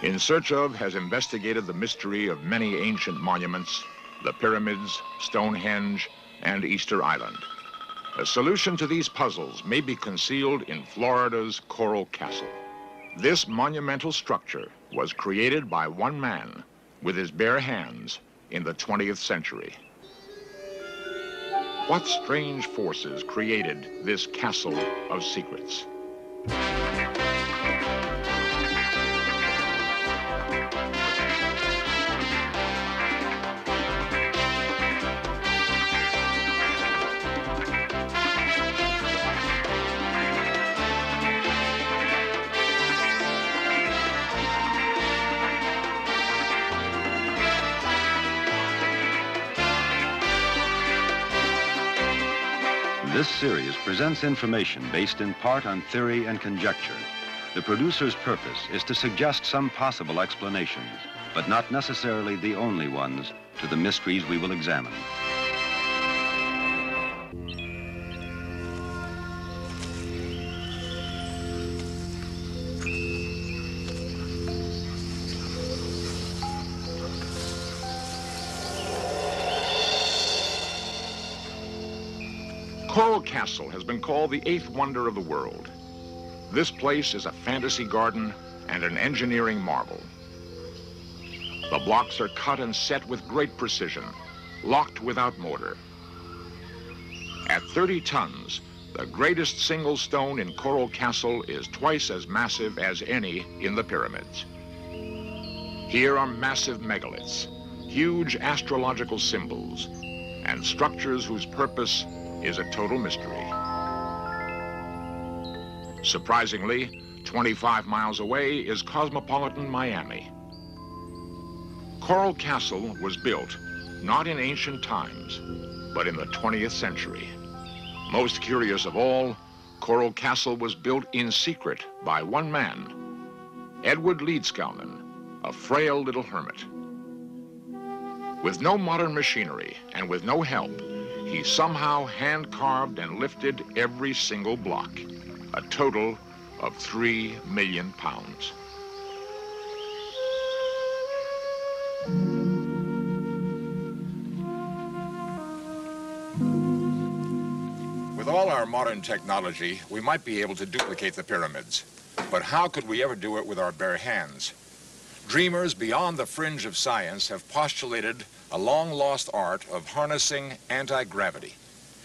In Search Of has investigated the mystery of many ancient monuments, the pyramids, Stonehenge, and Easter Island. A solution to these puzzles may be concealed in Florida's Coral Castle. This monumental structure was created by one man with his bare hands in the 20th century. What strange forces created this castle of secrets? This series presents information based in part on theory and conjecture. The producer's purpose is to suggest some possible explanations, but not necessarily the only ones, to the mysteries we will examine. Coral Castle has been called the eighth wonder of the world. This place is a fantasy garden and an engineering marvel. The blocks are cut and set with great precision, locked without mortar. At 30 tons, the greatest single stone in Coral Castle is twice as massive as any in the pyramids. Here are massive megaliths, huge astrological symbols, and structures whose purpose is a total mystery. Surprisingly, 25 miles away is cosmopolitan Miami. Coral Castle was built not in ancient times, but in the 20th century. Most curious of all, Coral Castle was built in secret by one man, Edward Leedskalnin, a frail little hermit. With no modern machinery and with no help, he somehow hand-carved and lifted every single block, a total of 3 million pounds. With all our modern technology, we might be able to duplicate the pyramids. But how could we ever do it with our bare hands? Dreamers beyond the fringe of science have postulated a long-lost art of harnessing anti-gravity.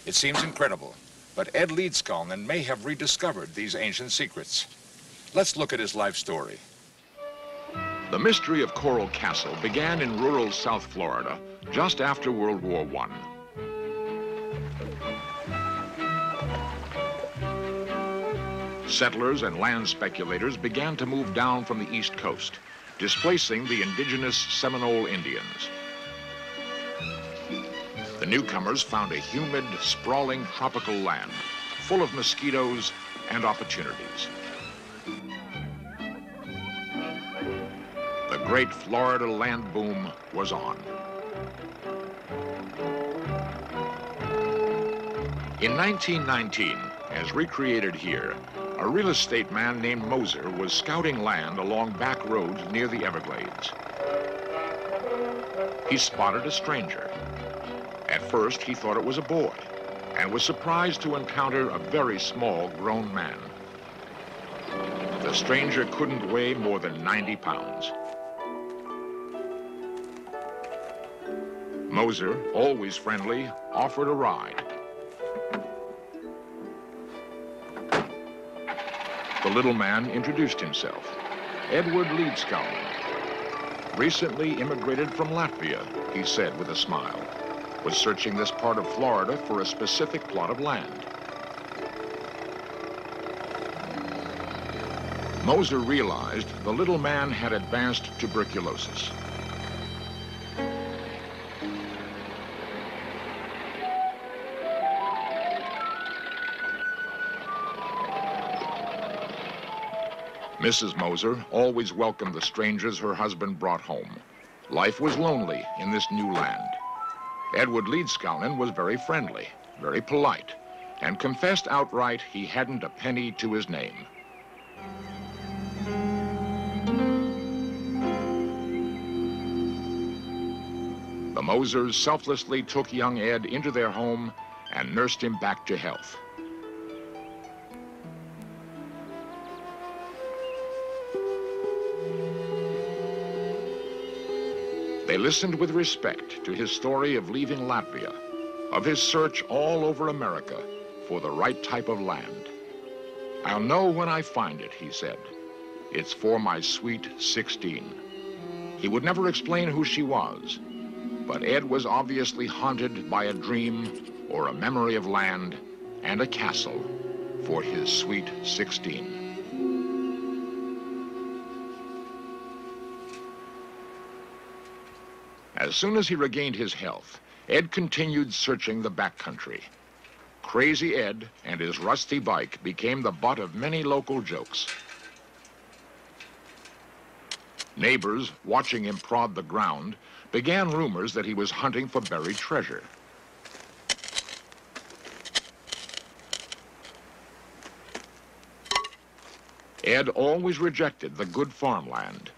It seems incredible, but Ed Leedskalnin may have rediscovered these ancient secrets. Let's look at his life story. The mystery of Coral Castle began in rural South Florida just after World War I. Settlers and land speculators began to move down from the East Coast, displacing the indigenous Seminole Indians. The newcomers found a humid, sprawling tropical land, full of mosquitoes and opportunities. The great Florida land boom was on. In 1919, as recreated here, a real estate man named Moser was scouting land along back roads near the Everglades. He spotted a stranger. At first, he thought it was a boy and was surprised to encounter a very small grown man. The stranger couldn't weigh more than 90 pounds. Moser, always friendly, offered a ride. The little man introduced himself, Edward Leedskalnin. Recently immigrated from Latvia, he said with a smile. Was searching this part of Florida for a specific plot of land. Moser realized the little man had advanced tuberculosis. Mrs. Moser always welcomed the strangers her husband brought home. Life was lonely in this new land. Edward Leedskalnin was very friendly, very polite, and confessed outright he hadn't a penny to his name. The Mosers selflessly took young Ed into their home and nursed him back to health. They listened with respect to his story of leaving Latvia, of his search all over America for the right type of land. "I'll know when I find it," he said. "It's for my sweet 16. He would never explain who she was, but Ed was obviously haunted by a dream or a memory of land and a castle for his sweet 16. As soon as he regained his health, Ed continued searching the backcountry. Crazy Ed and his rusty bike became the butt of many local jokes. Neighbors, watching him prod the ground, began rumors that he was hunting for buried treasure. Ed always rejected the good farmland.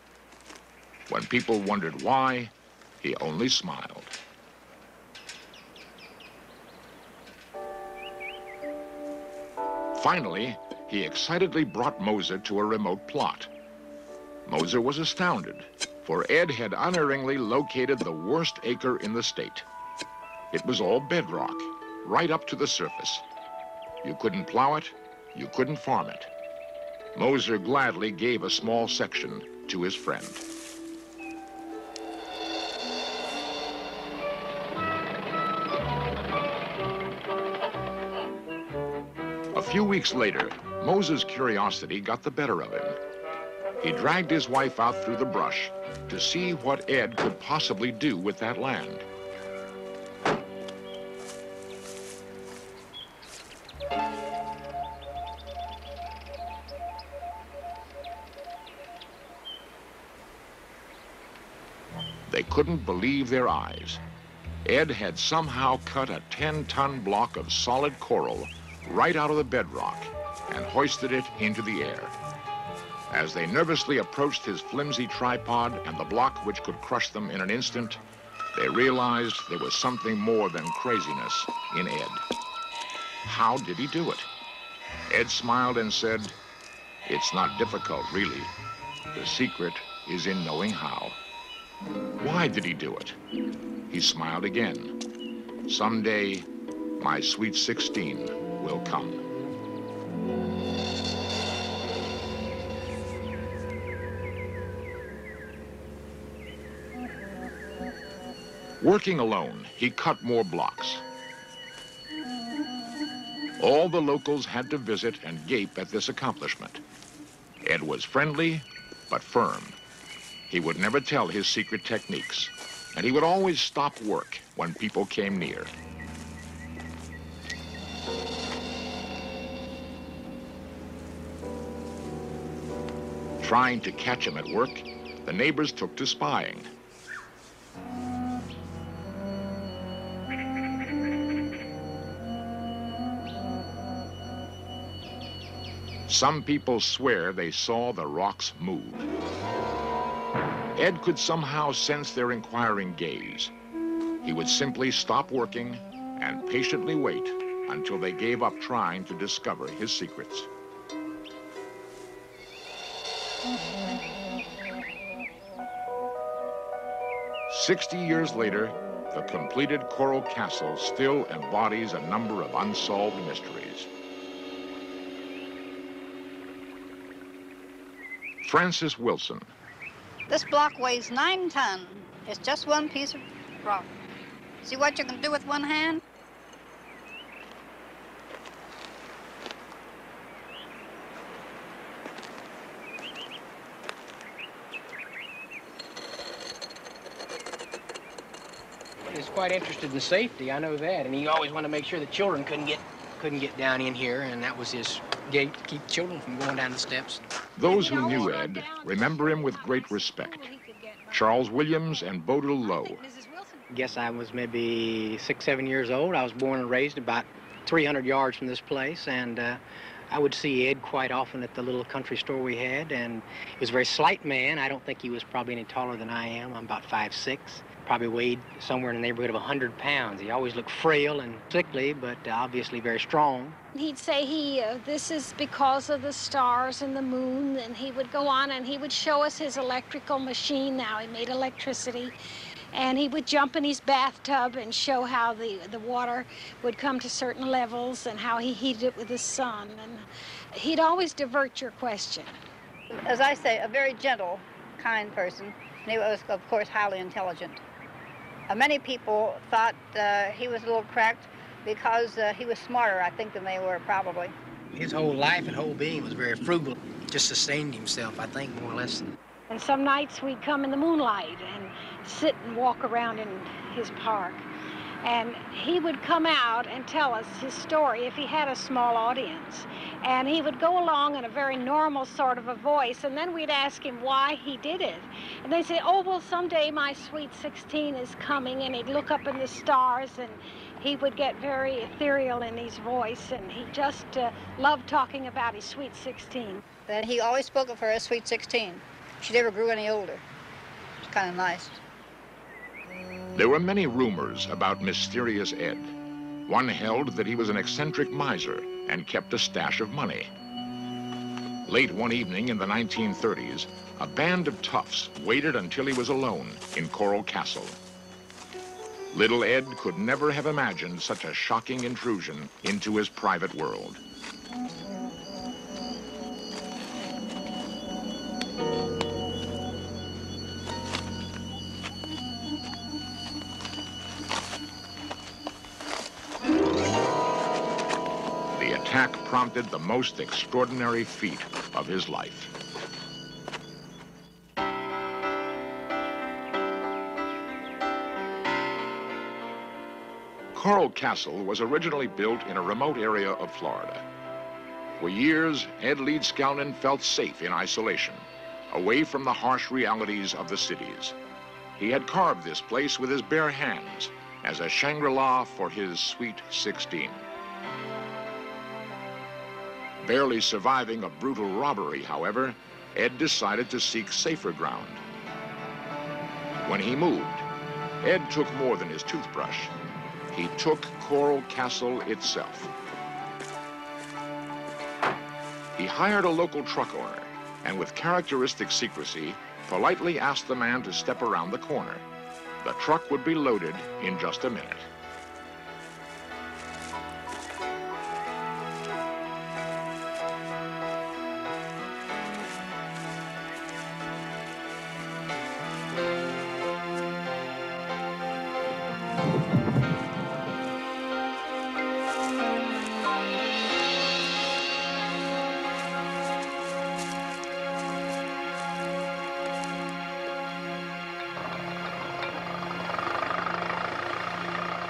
When people wondered why, he only smiled. Finally, he excitedly brought Moser to a remote plot. Moser was astounded, for Ed had unerringly located the worst acre in the state. It was all bedrock, right up to the surface. You couldn't plow it, you couldn't farm it. Moser gladly gave a small section to his friend. A few weeks later, Moser's curiosity got the better of him. He dragged his wife out through the brush to see what Ed could possibly do with that land. They couldn't believe their eyes. Ed had somehow cut a 10-ton block of solid coral right out of the bedrock and hoisted it into the air. As they nervously approached his flimsy tripod and the block which could crush them in an instant, they realized there was something more than craziness in Ed. How did he do it? Ed smiled and said, "It's not difficult, really. The secret is in knowing how." Why did he do it? He smiled again. "Someday, my sweet 16 will come." Working alone, he cut more blocks. All the locals had to visit and gape at this accomplishment. Ed was friendly, but firm. He would never tell his secret techniques, and he would always stop work when people came near. Trying to catch him at work, the neighbors took to spying. Some people swear they saw the rocks move. Ed could somehow sense their inquiring gaze. He would simply stop working and patiently wait until they gave up trying to discover his secrets. "60 years later, the completed coral castle still embodies a number of unsolved mysteries. Frances Wilson. This block weighs 9 tons. It's just one piece of rock. See what you can do with one hand? He's quite interested in safety, I know that, and he always wanted to make sure the children couldn't get down in here, and that was his gate to keep children from going down the steps. Those who knew Ed remember him with great respect. Charles Williams and Bodil Lowe. I guess I was maybe 6, 7 years old. I was born and raised about 300 yards from this place, and I would see Ed quite often at the little country store we had, and he was a very slight man. I don't think he was probably any taller than I am. I'm about 5'6". probably weighed somewhere in the neighborhood of 100 pounds. He always looked frail and sickly, but obviously very strong. He'd say this is because of the stars and the moon, and he would go on and he would show us his electrical machine. Now he made electricity, and he would jump in his bathtub and show how the water would come to certain levels and how he heated it with the sun. And he'd always divert your question. As I say, a very gentle, kind person, and he was, of course, highly intelligent. Many people thought he was a little cracked because he was smarter, I think, than they were, probably. His whole life and whole being was very frugal. Just sustained himself, I think, more or less. And some nights we'd come in the moonlight and sit and walk around in his park. And he would come out and tell us his story if he had a small audience. And he would go along in a very normal sort of a voice, and then we'd ask him why he did it. And they'd say, oh, well, someday my sweet 16 is coming, and he'd look up in the stars, and he would get very ethereal in his voice, and he just loved talking about his sweet 16. And he always spoke of her as sweet 16. She never grew any older. It's kind of nice. There were many rumors about Mysterious Ed. One held that he was an eccentric miser and kept a stash of money. Late one evening in the 1930s, a band of toughs waited until he was alone in Coral Castle. Little Ed could never have imagined such a shocking intrusion into his private world. The attack prompted the most extraordinary feat of his life. Coral Castle was originally built in a remote area of Florida. For years, Ed Leedskalnin felt safe in isolation, away from the harsh realities of the cities. He had carved this place with his bare hands as a Shangri-La for his sweet 16. Barely surviving a brutal robbery, however, Ed decided to seek safer ground. When he moved, Ed took more than his toothbrush. He took Coral Castle itself. He hired a local truck owner and with characteristic secrecy, politely asked the man to step around the corner. The truck would be loaded in just a minute.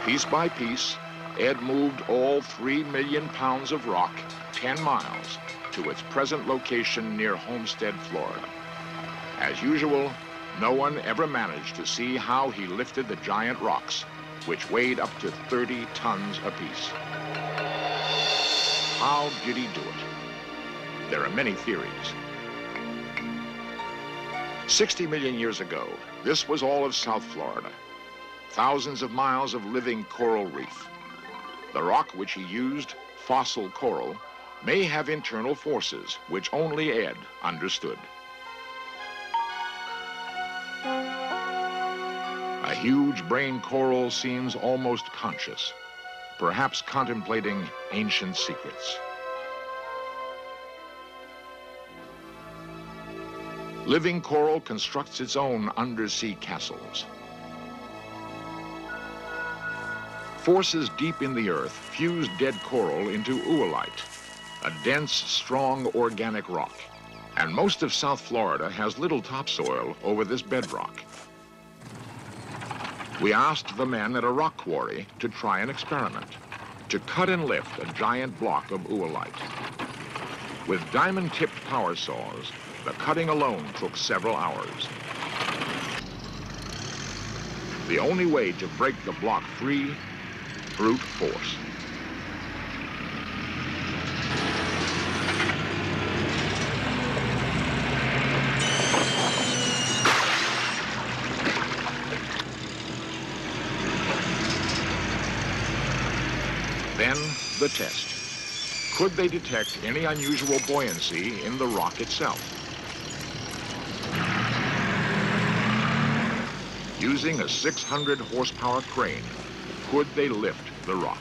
Piece by piece, Ed moved all 3 million pounds of rock 10 miles to its present location near Homestead, Florida. As usual, no one ever managed to see how he lifted the giant rocks, which weighed up to 30 tons apiece. How did he do it? There are many theories. 60 million years ago, this was all of South Florida. Thousands of miles of living coral reef. The rock which he used, fossil coral, may have internal forces which only Ed understood. A huge brain coral seems almost conscious, perhaps contemplating ancient secrets. Living coral constructs its own undersea castles. Forces deep in the earth fuse dead coral into oolite, a dense, strong organic rock. And most of South Florida has little topsoil over this bedrock. We asked the men at a rock quarry to try an experiment, to cut and lift a giant block of oolite. With diamond-tipped power saws, the cutting alone took several hours. The only way to break the block free, brute force. Then the test. Could they detect any unusual buoyancy in the rock itself? Using a 600 horsepower crane, could they lift the rock?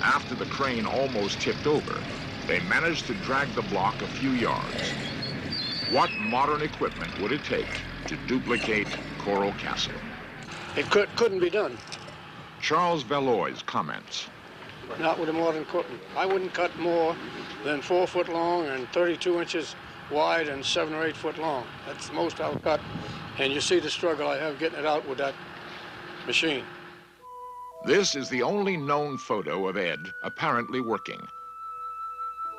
After the crane almost tipped over, they managed to drag the block a few yards. What modern equipment would it take to duplicate Coral Castle? It couldn't be done. Charles Valois comments. Not with a modern equipment. I wouldn't cut more than 4 foot long and 32 inches wide and 7 or 8 foot long. That's the most I'll cut. And you see the struggle I have getting it out with that machine. This is the only known photo of Ed apparently working.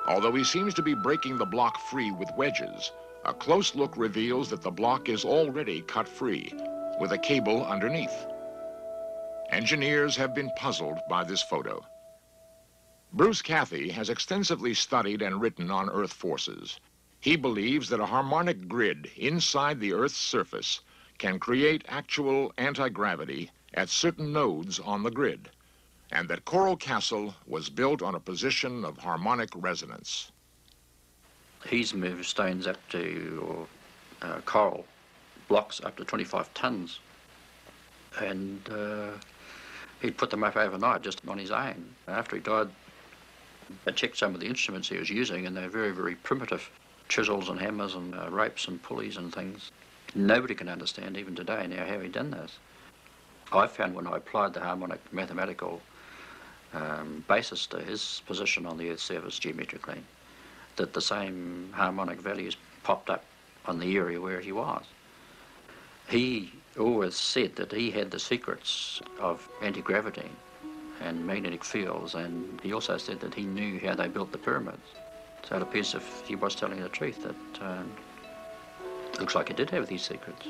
Although he seems to be breaking the block free with wedges, a close look reveals that the block is already cut free, with a cable underneath. Engineers have been puzzled by this photo. Bruce Cathy has extensively studied and written on Earth forces. He believes that a harmonic grid inside the Earth's surface can create actual anti-gravity at certain nodes on the grid, and that Coral Castle was built on a position of harmonic resonance. He's moved stones up to, coral blocks up to 25 tons, and he'd put them up overnight just on his own. After he died, I checked some of the instruments he was using, and they're very, very primitive chisels and hammers and ropes and pulleys and things. Nobody can understand even today now how he done this. I found when I applied the harmonic mathematical basis to his position on the Earth's surface geometrically, that the same harmonic values popped up on the area where he was. He always said that he had the secrets of anti-gravity and magnetic fields, and he also said that he knew how they built the pyramids. So it appears if he was telling the truth that it looks like he did have these secrets.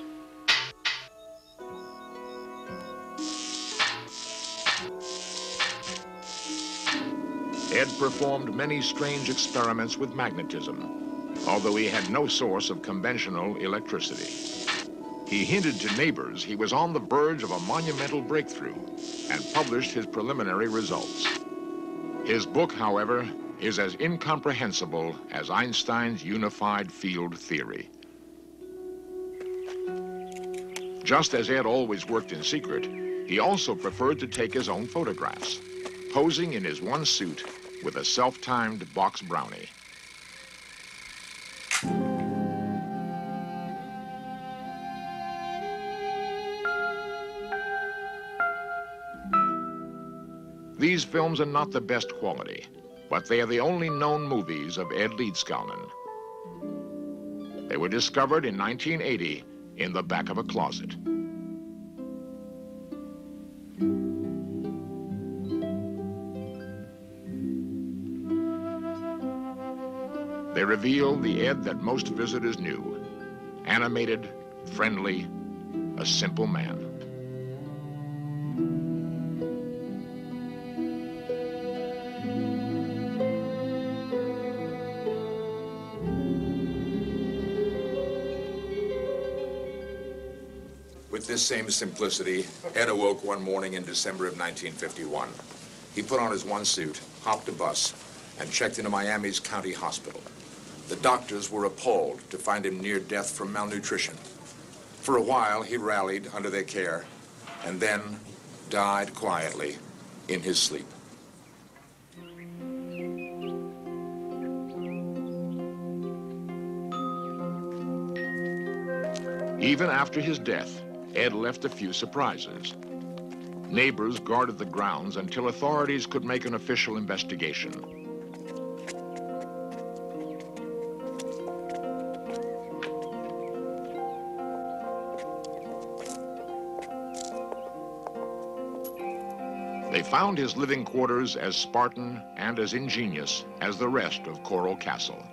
Ed performed many strange experiments with magnetism, although he had no source of conventional electricity. He hinted to neighbors he was on the verge of a monumental breakthrough and published his preliminary results. His book, however, is as incomprehensible as Einstein's unified field theory. Just as Ed always worked in secret, he also preferred to take his own photographs, posing in his one suit with a self-timed box brownie. These films are not the best quality, but they are the only known movies of Ed Leedskalnin. They were discovered in 1980 in the back of a closet. They reveal the Ed that most visitors knew. Animated, friendly, a simple man. With this same simplicity, Ed awoke one morning in December of 1951. He put on his one suit, hopped a bus, and checked into Miami's county hospital. The doctors were appalled to find him near death from malnutrition. For a while, he rallied under their care, and then died quietly in his sleep. Even after his death, Ed left a few surprises. Neighbors guarded the grounds until authorities could make an official investigation. They found his living quarters as Spartan and as ingenious as the rest of Coral Castle.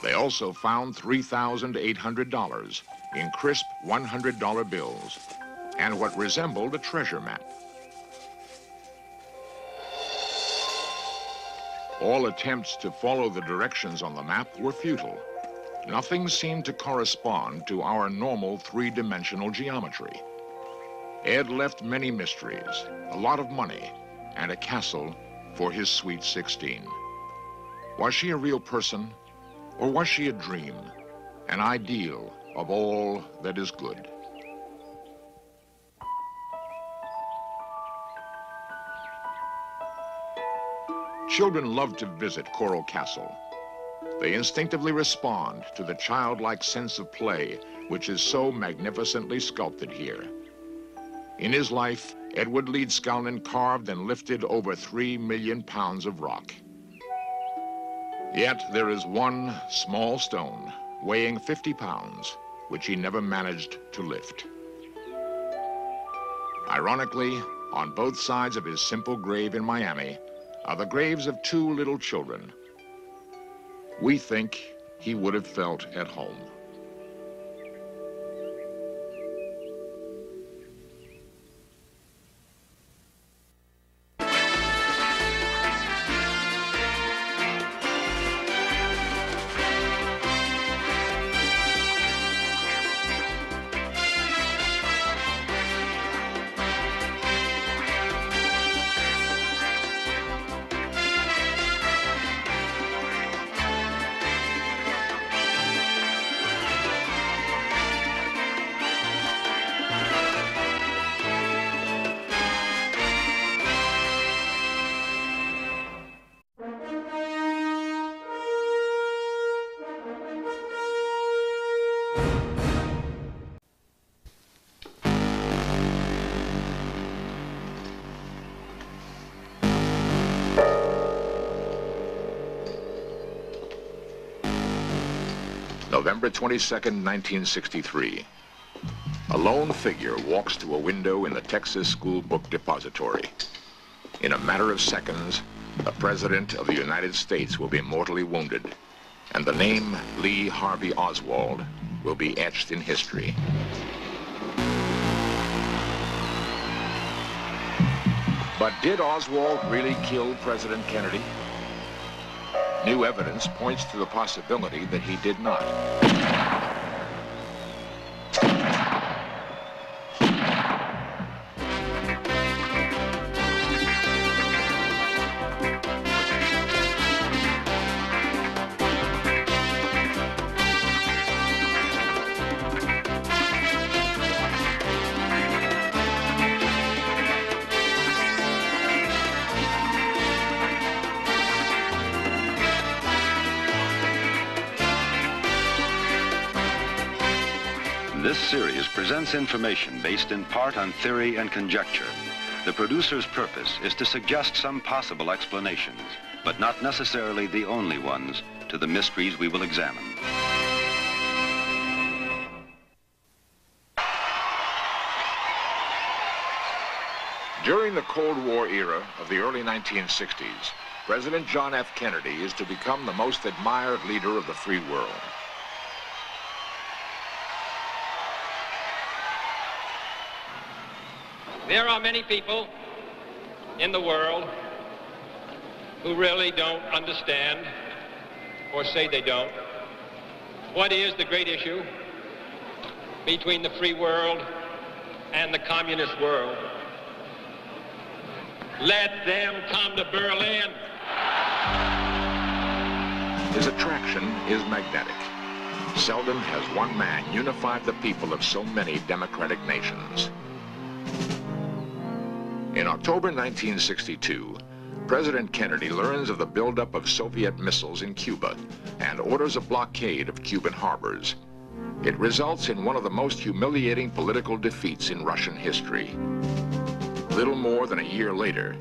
They also found $3,800 in crisp $100 bills and what resembled a treasure map. All attempts to follow the directions on the map were futile. Nothing seemed to correspond to our normal three-dimensional geometry. Ed left many mysteries, a lot of money, and a castle for his sweet 16. Was she a real person? Or was she a dream, an ideal of all that is good? Children love to visit Coral Castle. They instinctively respond to the childlike sense of play which is so magnificently sculpted here. In his life, Edward Leedskalnin carved and lifted over 3 million pounds of rock. Yet there is one small stone weighing 50 pounds, which he never managed to lift. Ironically, on both sides of his simple grave in Miami are the graves of 2 little children. We think he would have felt at home. November 22nd, 1963. A lone figure walks to a window in the Texas School Book Depository. In a matter of seconds, the President of the United States will be mortally wounded, and the name Lee Harvey Oswald will be etched in history. But did Oswald really kill President Kennedy? New evidence points to the possibility that he did not. This series presents information based in part on theory and conjecture. The producer's purpose is to suggest some possible explanations, but not necessarily the only ones, to the mysteries we will examine. During the Cold War era of the early 1960s, President John F. Kennedy is to become the most admired leader of the free world. There are many people in the world who really don't understand, or say they don't, what is the great issue between the free world and the communist world. Let them come to Berlin. His attraction is magnetic. Seldom has one man unified the people of so many democratic nations. In October 1962, President Kennedy learns of the buildup of Soviet missiles in Cuba and orders a blockade of Cuban harbors. It results in one of the most humiliating political defeats in Russian history. Little more than a year later,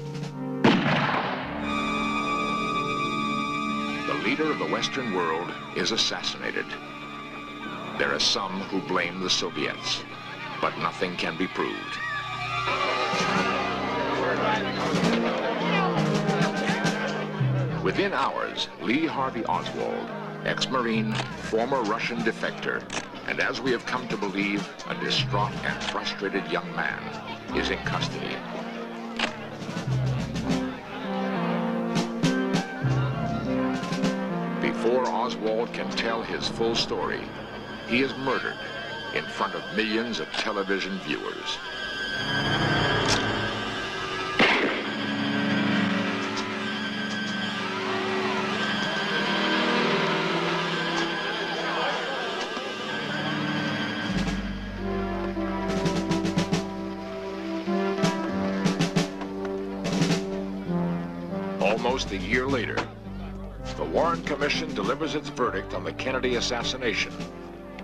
the leader of the Western world is assassinated. There are some who blame the Soviets, but nothing can be proved. Within hours, Lee Harvey Oswald, ex-Marine, former Russian defector, and as we have come to believe, a distraught and frustrated young man, is in custody. Before Oswald can tell his full story, he is murdered in front of millions of television viewers. Almost a year later, the Warren Commission delivers its verdict on the Kennedy assassination.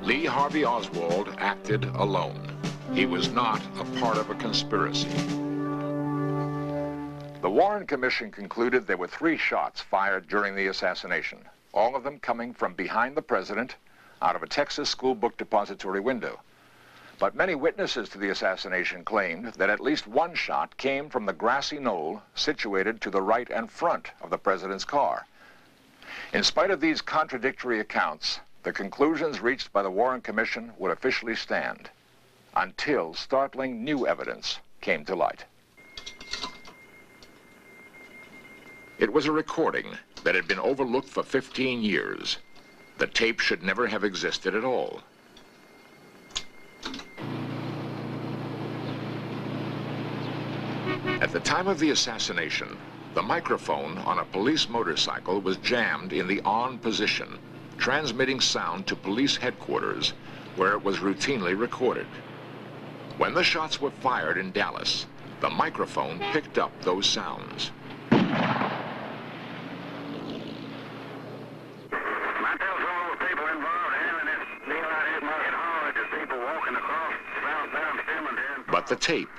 Lee Harvey Oswald acted alone. He was not a part of a conspiracy. The Warren Commission concluded there were 3 shots fired during the assassination, all of them coming from behind the president out of a Texas school book depository window. But many witnesses to the assassination claimed that at least 1 shot came from the grassy knoll situated to the right and front of the president's car. In spite of these contradictory accounts, the conclusions reached by the Warren Commission would officially stand until startling new evidence came to light. It was a recording that had been overlooked for 15 years. The tape should never have existed at all. At the time of the assassination, the microphone on a police motorcycle was jammed in the on position, transmitting sound to police headquarters, where it was routinely recorded. When the shots were fired in Dallas, the microphone picked up those sounds. But the tape,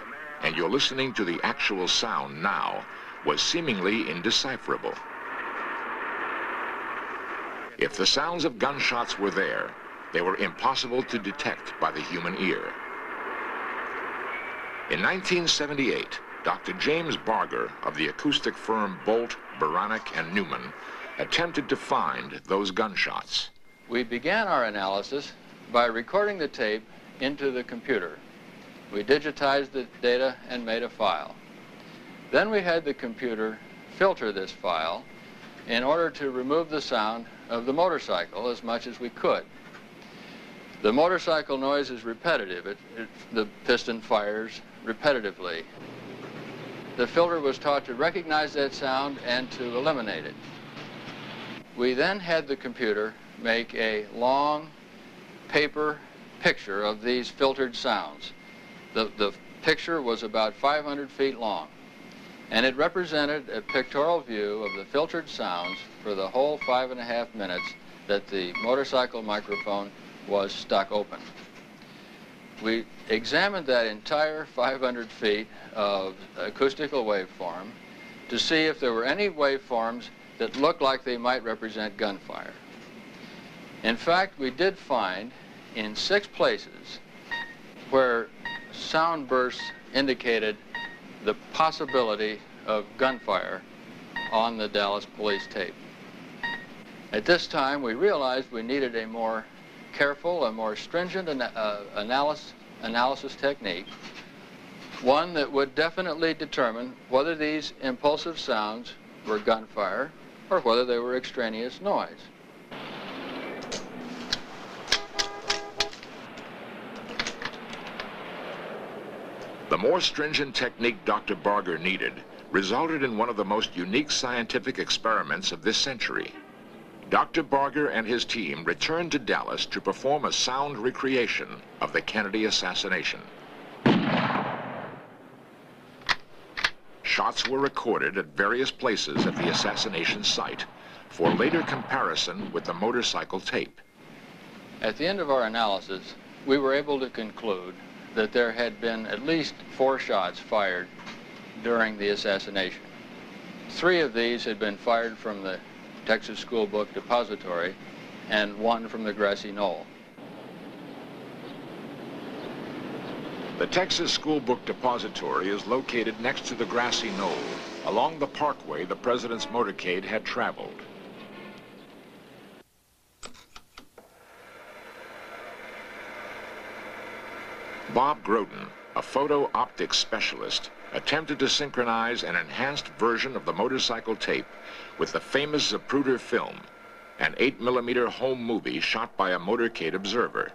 and you're listening to the actual sound now, was seemingly indecipherable. If the sounds of gunshots were there, they were impossible to detect by the human ear. In 1978, Dr. James Barger of the acoustic firm Bolt, Beranek, and Newman attempted to find those gunshots. We began our analysis by recording the tape into the computer. We digitized the data and made a file. Then we had the computer filter this file in order to remove the sound of the motorcycle as much as we could. The motorcycle noise is repetitive. The piston fires repetitively. The filter was taught to recognize that sound and to eliminate it. We then had the computer make a long paper picture of these filtered sounds. The picture was about 500 feet long, and it represented a pictorial view of the filtered sounds for the whole 5.5 minutes that the motorcycle microphone was stuck open. We examined that entire 500 feet of acoustical waveform to see if there were any waveforms that looked like they might represent gunfire. In fact, we did find in 6 places where sound bursts indicated the possibility of gunfire on the Dallas police tape. At this time, we realized we needed a more careful, a more stringent analysis technique, one that would definitely determine whether these impulsive sounds were gunfire or whether they were extraneous noise. The more stringent technique Dr. Barger needed resulted in one of the most unique scientific experiments of this century. Dr. Barger and his team returned to Dallas to perform a sound recreation of the Kennedy assassination. Shots were recorded at various places at the assassination site for later comparison with the motorcycle tape. At the end of our analysis, we were able to conclude that there had been at least 4 shots fired during the assassination. 3 of these had been fired from the Texas School Book Depository and 1 from the grassy knoll. The Texas School Book Depository is located next to the grassy knoll, along the parkway the president's motorcade had traveled. Bob Groden, a photo optics specialist, attempted to synchronize an enhanced version of the motorcycle tape with the famous Zapruder film, an 8mm home movie shot by a motorcade observer.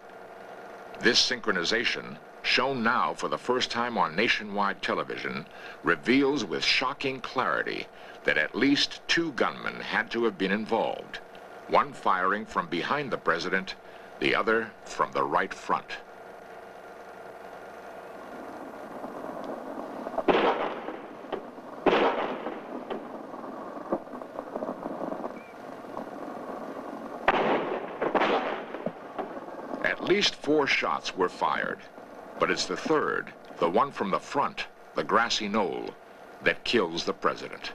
This synchronization, shown now for the first time on nationwide television, reveals with shocking clarity that at least 2 gunmen had to have been involved, one firing from behind the president, the other from the right front. At least 4 shots were fired, but it's the third, the one from the front, the grassy knoll, that kills the president.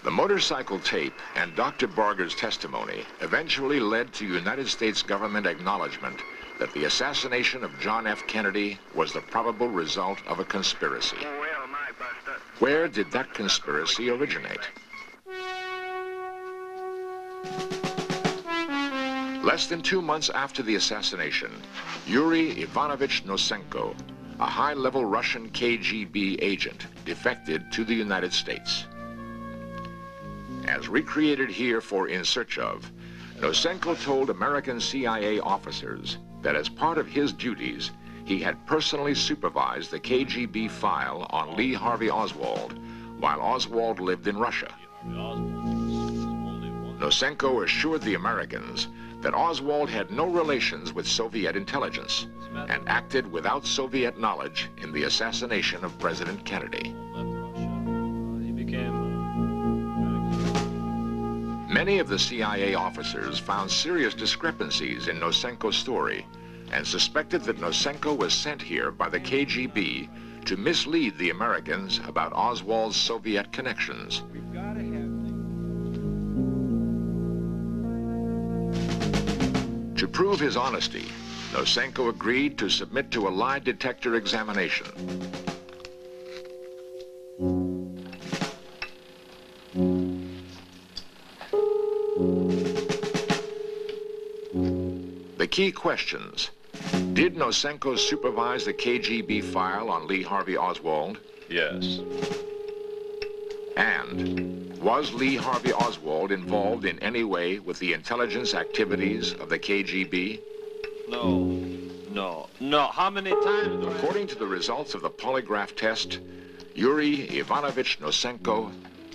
The motorcycle tape and Dr. Barger's testimony eventually led to United States government acknowledgement that the assassination of John F. Kennedy was the probable result of a conspiracy. Where did that conspiracy originate? Less than 2 months after the assassination, Yuri Ivanovich Nosenko, a high-level Russian KGB agent, defected to the United States. As recreated here for In Search Of, Nosenko told American CIA officers that as part of his duties, he had personally supervised the KGB file on Lee Harvey Oswald while Oswald lived in Russia. Nosenko assured the Americans that Oswald had no relations with Soviet intelligence and acted without Soviet knowledge in the assassination of President Kennedy. Many of the CIA officers found serious discrepancies in Nosenko's story and suspected that Nosenko was sent here by the KGB to mislead the Americans about Oswald's Soviet connections. To prove his honesty, Nosenko agreed to submit to a lie detector examination. The key questions: did Nosenko supervise the KGB file on Lee Harvey Oswald? Yes. And was Lee Harvey Oswald involved in any way with the intelligence activities of the KGB? No. How many times? According to the results of the polygraph test, Yuri Ivanovich Nosenko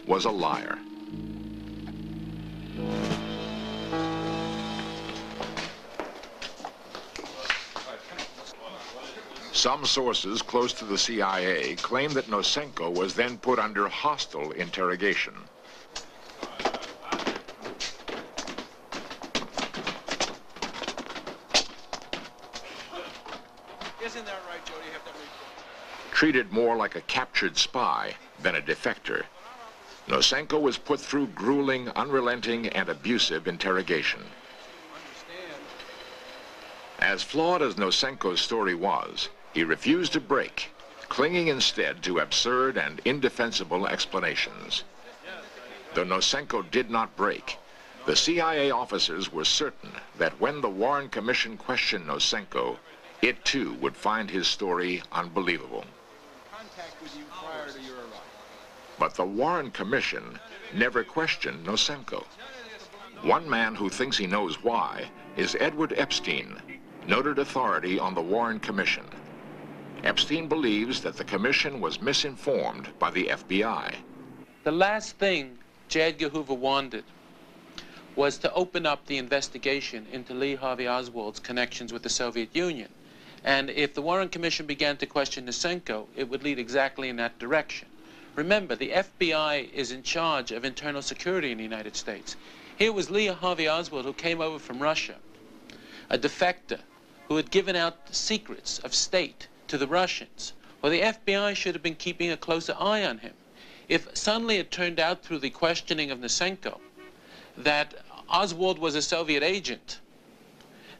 was a liar. Some sources close to the CIA claim that Nosenko was then put under hostile interrogation. Isn't that right, Jody? Treated more like a captured spy than a defector, Nosenko was put through grueling, unrelenting, and abusive interrogation. As flawed as Nosenko's story was, he refused to break, clinging instead to absurd and indefensible explanations. Though Nosenko did not break, the CIA officers were certain that when the Warren Commission questioned Nosenko, it too would find his story unbelievable. But the Warren Commission never questioned Nosenko. One man who thinks he knows why is Edward Epstein, noted authority on the Warren Commission. Epstein believes that the commission was misinformed by the FBI. The last thing J. Edgar Hoover wanted was to open up the investigation into Lee Harvey Oswald's connections with the Soviet Union. And if the Warren Commission began to question Lysenko, it would lead exactly in that direction. Remember, the FBI is in charge of internal security in the United States. Here was Lee Harvey Oswald, who came over from Russia, a defector who had given out the secrets of state to the Russians. Well, the FBI should have been keeping a closer eye on him. If suddenly it turned out through the questioning of Lysenko that Oswald was a Soviet agent,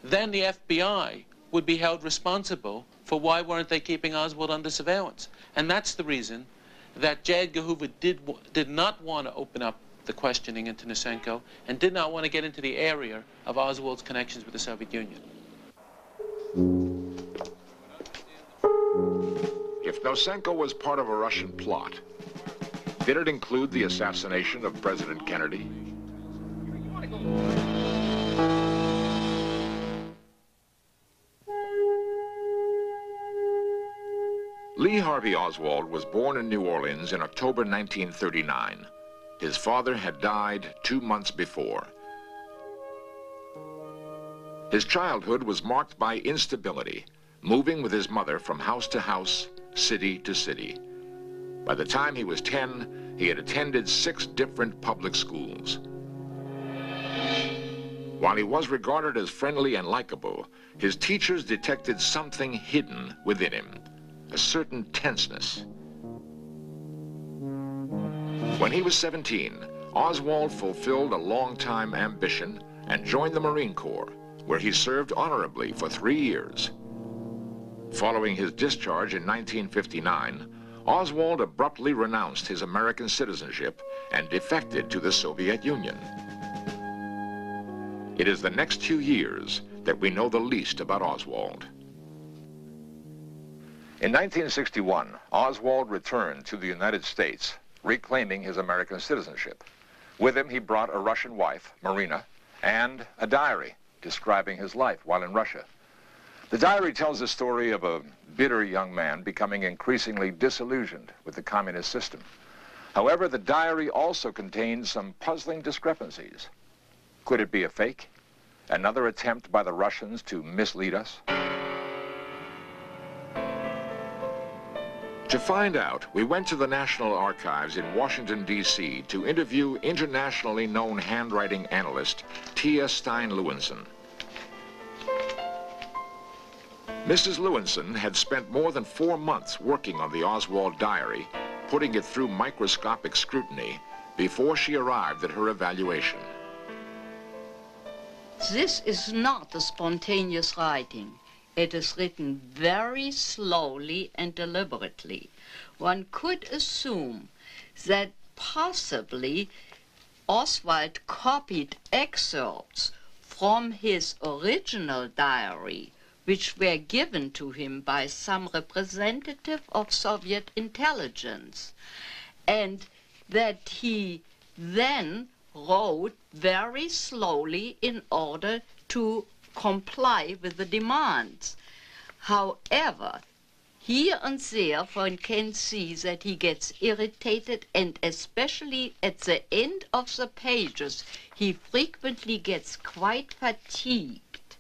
then the FBI would be held responsible for why weren't they keeping Oswald under surveillance. And that's the reason that J. Edgar Hoover did not want to open up the questioning into Lysenko and did not want to get into the area of Oswald's connections with the Soviet Union. If Lysenko was part of a Russian plot, did it include the assassination of President Kennedy? Lee Harvey Oswald was born in New Orleans in October 1939. His father had died 2 months before. His childhood was marked by instability, moving with his mother from house to house, city to city. By the time he was 10, he had attended 6 different public schools. While he was regarded as friendly and likable, his teachers detected something hidden within him, a certain tenseness. When he was 17, Oswald fulfilled a long-time ambition and joined the Marine Corps, where he served honorably for 3 years. Following his discharge in 1959, Oswald abruptly renounced his American citizenship and defected to the Soviet Union. It is the next 2 years that we know the least about Oswald. In 1961, Oswald returned to the United States, reclaiming his American citizenship. With him, he brought a Russian wife, Marina, and a diary describing his life while in Russia. The diary tells the story of a bitter young man becoming increasingly disillusioned with the communist system. However, the diary also contains some puzzling discrepancies. Could it be a fake? Another attempt by the Russians to mislead us? To find out, we went to the National Archives in Washington, D.C. to interview internationally known handwriting analyst Tia Stein-Lewinson. Mrs. Lewinson had spent more than 4 months working on the Oswald diary, putting it through microscopic scrutiny before she arrived at her evaluation. This is not a spontaneous writing. It is written very slowly and deliberately. One could assume that possibly Oswald copied excerpts from his original diary, which were given to him by some representative of Soviet intelligence, and that he then wrote very slowly in order to comply with the demands. However, here and there one can see that he gets irritated, and especially at the end of the pages, he frequently gets quite fatigued.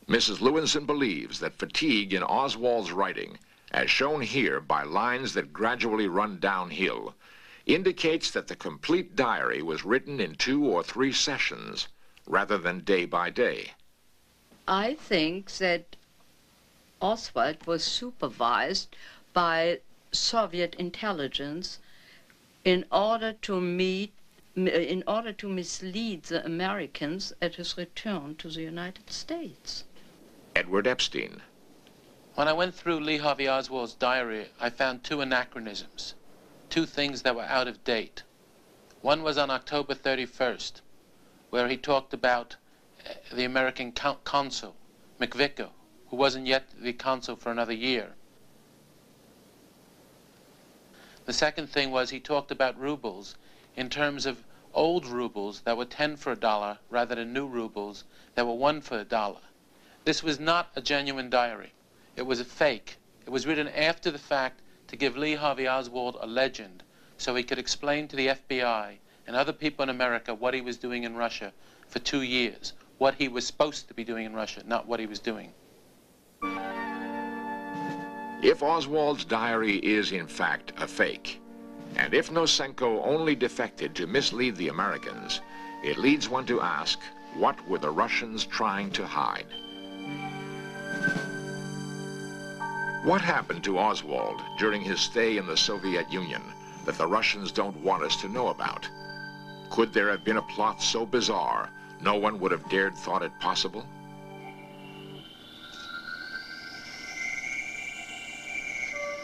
Mrs. Lewinson believes that fatigue in Oswald's writing, as shown here by lines that gradually run downhill, indicates that the complete diary was written in 2 or 3 sessions, rather than day by day. I think that Oswald was supervised by Soviet intelligence in order to mislead the Americans at his return to the United States. Edward Epstein. When I went through Lee Harvey Oswald's diary, I found 2 anachronisms, 2 things that were out of date. One was on October 31st, where he talked about the American consul, McVicker, who wasn't yet the consul for another year. The second thing was he talked about rubles in terms of old rubles that were 10 for $1 rather than new rubles that were 1 for $1. This was not a genuine diary. It was a fake. It was written after the fact to give Lee Harvey Oswald a legend so he could explain to the FBI and other people in America what he was doing in Russia for 2 years, what he was supposed to be doing in Russia, not what he was doing. If Oswald's diary is, in fact, a fake, and if Nosenko only defected to mislead the Americans, it leads one to ask, what were the Russians trying to hide? What happened to Oswald during his stay in the Soviet Union that the Russians don't want us to know about? Could there have been a plot so bizarre no one would have dared thought it possible?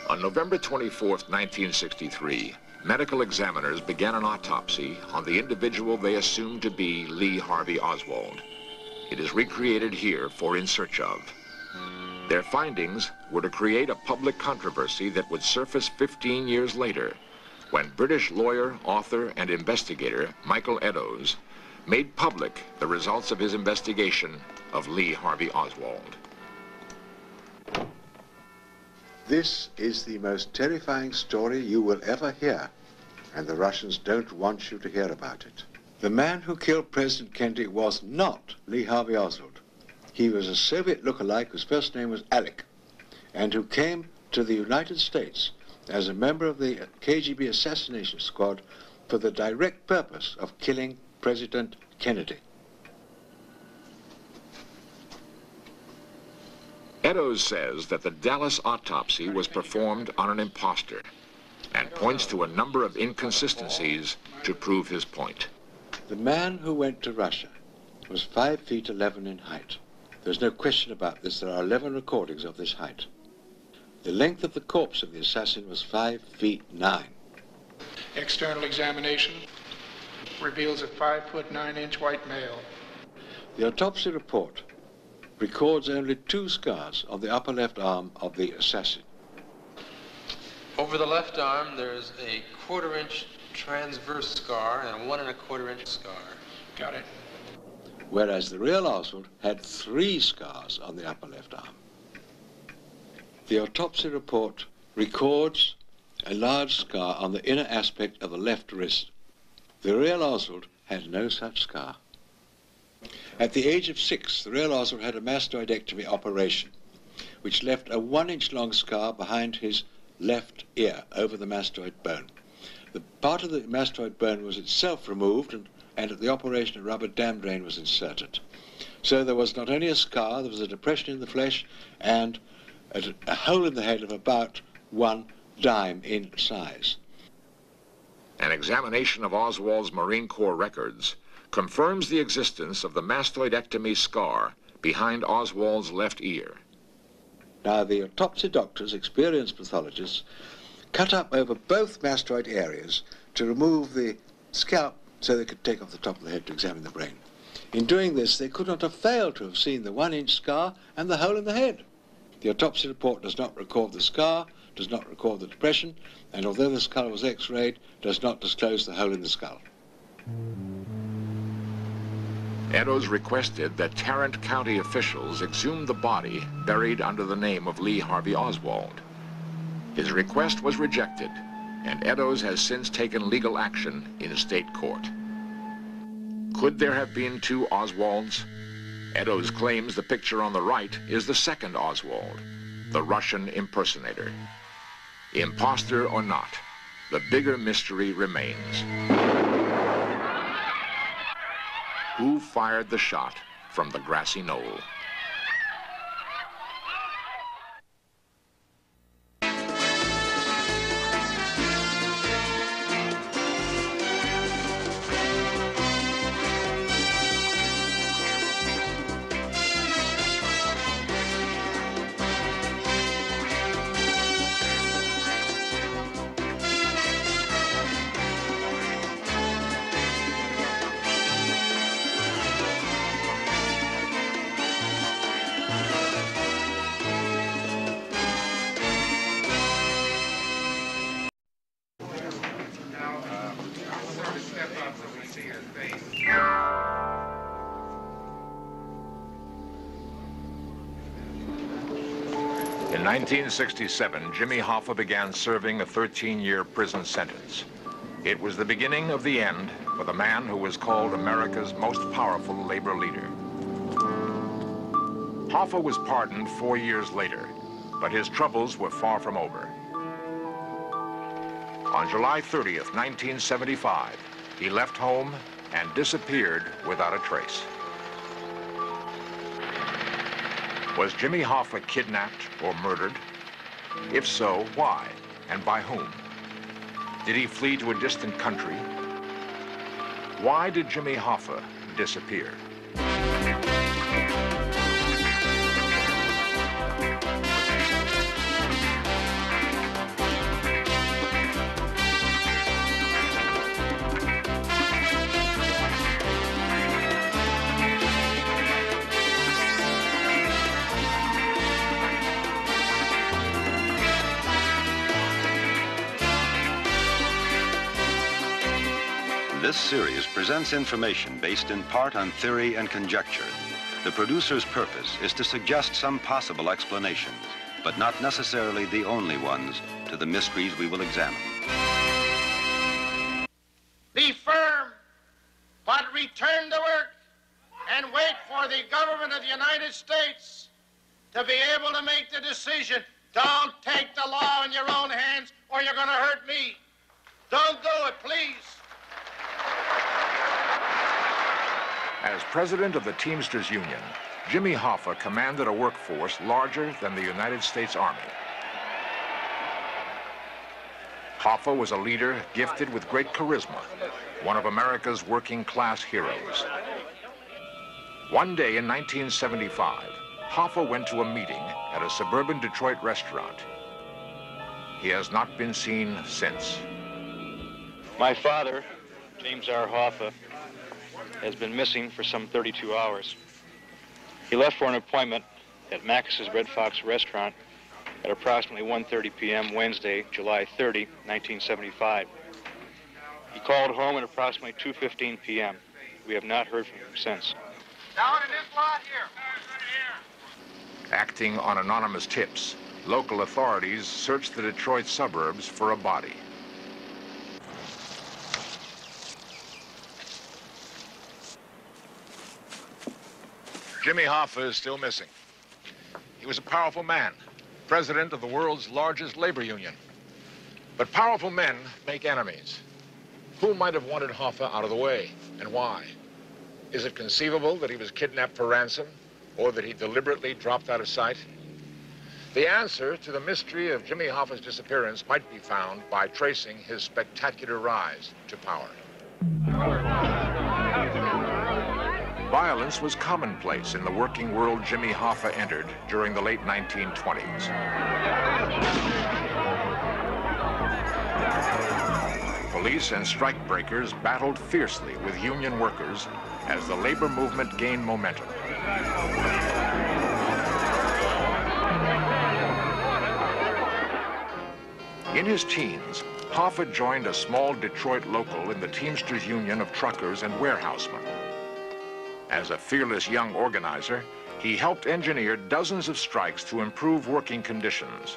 On November 24th, 1963, medical examiners began an autopsy on the individual they assumed to be Lee Harvey Oswald. It is recreated here for In Search Of. Their findings were to create a public controversy that would surface 15 years later, when British lawyer, author, and investigator Michael Eddowes made public the results of his investigation of Lee Harvey Oswald. This is the most terrifying story you will ever hear, and the Russians don't want you to hear about it. The man who killed President Kennedy was not Lee Harvey Oswald. He was a Soviet look-alike whose first name was Alec, and who came to the United States as a member of the KGB assassination squad for the direct purpose of killing President Kennedy. Eddowes says that the Dallas autopsy was performed on an imposter and points to a number of inconsistencies to prove his point. The man who went to Russia was 5 feet 11 in height. There's no question about this. There are 11 recordings of this height. The length of the corpse of the assassin was 5 feet 9. External examination reveals a 5'9" white male. The autopsy report records only 2 scars on the upper left arm of the assassin. Over the left arm, there's a 1/4 inch transverse scar and a 1 1/4 inch scar. Got it. Whereas the real Oswald had 3 scars on the upper left arm. The autopsy report records a large scar on the inner aspect of the left wrist. The real Oswald had no such scar. At the age of 6, the real Oswald had a mastoidectomy operation, which left a 1 inch long scar behind his left ear over the mastoid bone. The part of the mastoid bone was itself removed, and at the operation a rubber dam drain was inserted. So there was not only a scar, there was a depression in the flesh and a hole in the head of about 1 dime in size. An examination of Oswald's Marine Corps records confirms the existence of the mastoidectomy scar behind Oswald's left ear. Now, the autopsy doctors, experienced pathologists, cut up over both mastoid areas to remove the scalp so they could take off the top of the head to examine the brain. In doing this, they could not have failed to have seen the 1 inch scar and the hole in the head. The autopsy report does not record the scar, does not record the depression, and although the skull was x-rayed, does not disclose the hole in the skull. Eddowes requested that Tarrant County officials exhume the body buried under the name of Lee Harvey Oswald. His request was rejected, and Eddowes has since taken legal action in state court. Could there have been 2 Oswalds? Eddowes claims the picture on the right is the second Oswald, the Russian impersonator. Imposter or not, the bigger mystery remains. Who fired the shot from the grassy knoll? In 1967, Jimmy Hoffa began serving a 13-year prison sentence. It was the beginning of the end for the man who was called America's most powerful labor leader. Hoffa was pardoned 4 years later, but his troubles were far from over. On July 30th, 1975, he left home and disappeared without a trace. Was Jimmy Hoffa kidnapped or murdered? If so, why and by whom? Did he flee to a distant country? Why did Jimmy Hoffa disappear? This series presents information based in part on theory and conjecture. The producer's purpose is to suggest some possible explanations, but not necessarily the only ones, to the mysteries we will examine. Be firm, but return to work and wait for the government of the United States to be able to make the decision. Don't take the law in your own hands or you're going to hurt me. Don't do it, please. As president of the Teamsters Union, Jimmy Hoffa commanded a workforce larger than the United States Army. Hoffa was a leader gifted with great charisma, one of America's working class heroes. One day in 1975, Hoffa went to a meeting at a suburban Detroit restaurant. He has not been seen since. My father, James R. Hoffa, has been missing for some 32 hours. He left for an appointment at Max's Red Fox restaurant at approximately 1:30 p.m. Wednesday, July 30, 1975. He called home at approximately 2:15 p.m. We have not heard from him since. Down in this lot here. Acting on anonymous tips, local authorities searched the Detroit suburbs for a body. Jimmy Hoffa is still missing. He was a powerful man, president of the world's largest labor union. But powerful men make enemies. Who might have wanted Hoffa out of the way, and why? Is it conceivable that he was kidnapped for ransom, or that he deliberately dropped out of sight? The answer to the mystery of Jimmy Hoffa's disappearance might be found by tracing his spectacular rise to power. Violence was commonplace in the working world Jimmy Hoffa entered during the late 1920s. Police and strikebreakers battled fiercely with union workers as the labor movement gained momentum. In his teens, Hoffa joined a small Detroit local in the Teamsters Union of Truckers and Warehousemen. As a fearless young organizer, he helped engineer dozens of strikes to improve working conditions.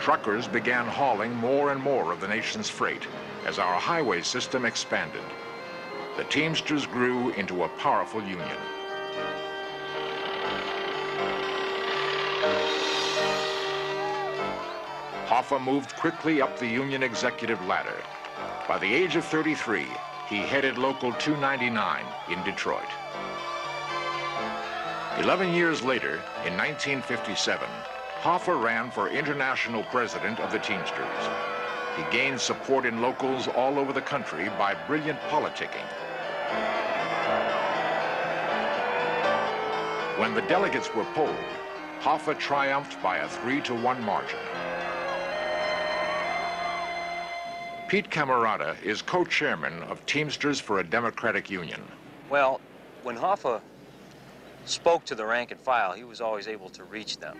Truckers began hauling more and more of the nation's freight as our highway system expanded. The Teamsters grew into a powerful union. Hoffa moved quickly up the union executive ladder. By the age of 33, he headed Local 299 in Detroit. 11 years later, in 1957, Hoffa ran for international president of the Teamsters. He gained support in locals all over the country by brilliant politicking. When the delegates were polled, Hoffa triumphed by a 3-to-1 margin. Pete Camarada is co-chairman of Teamsters for a Democratic Union. Well, when Hoffa spoke to the rank and file, he was always able to reach them.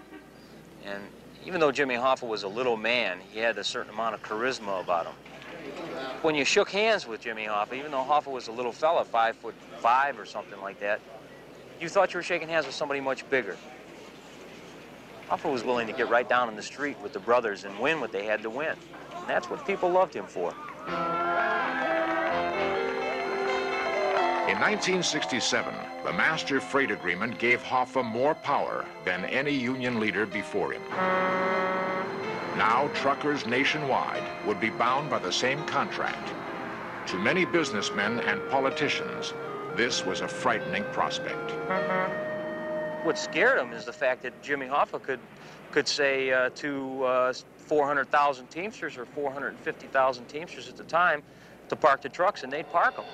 And even though Jimmy Hoffa was a little man, he had a certain amount of charisma about him. When you shook hands with Jimmy Hoffa, even though Hoffa was a little fella, 5'5" or something like that, you thought you were shaking hands with somebody much bigger. Hoffa was willing to get right down in the street with the brothers and win what they had to win. And that's what people loved him for. In 1967, the Master Freight Agreement gave Hoffa more power than any union leader before him. Now, truckers nationwide would be bound by the same contract. To many businessmen and politicians, this was a frightening prospect. What scared him is the fact that Jimmy Hoffa could say to 400,000 Teamsters or 450,000 Teamsters at the time to park the trucks, and they'd park them.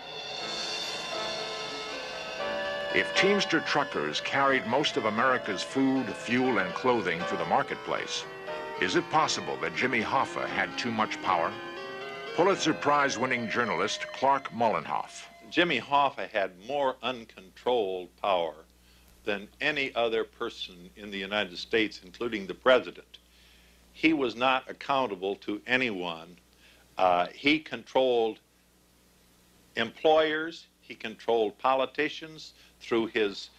If Teamster truckers carried most of America's food, fuel, and clothing to the marketplace, is it possible that Jimmy Hoffa had too much power? Pulitzer Prize-winning journalist Clark Mullenhoff. Jimmy Hoffa had more uncontrolled power than any other person in the United States, including the president. He was not accountable to anyone. He controlled employers, he controlled politicians through his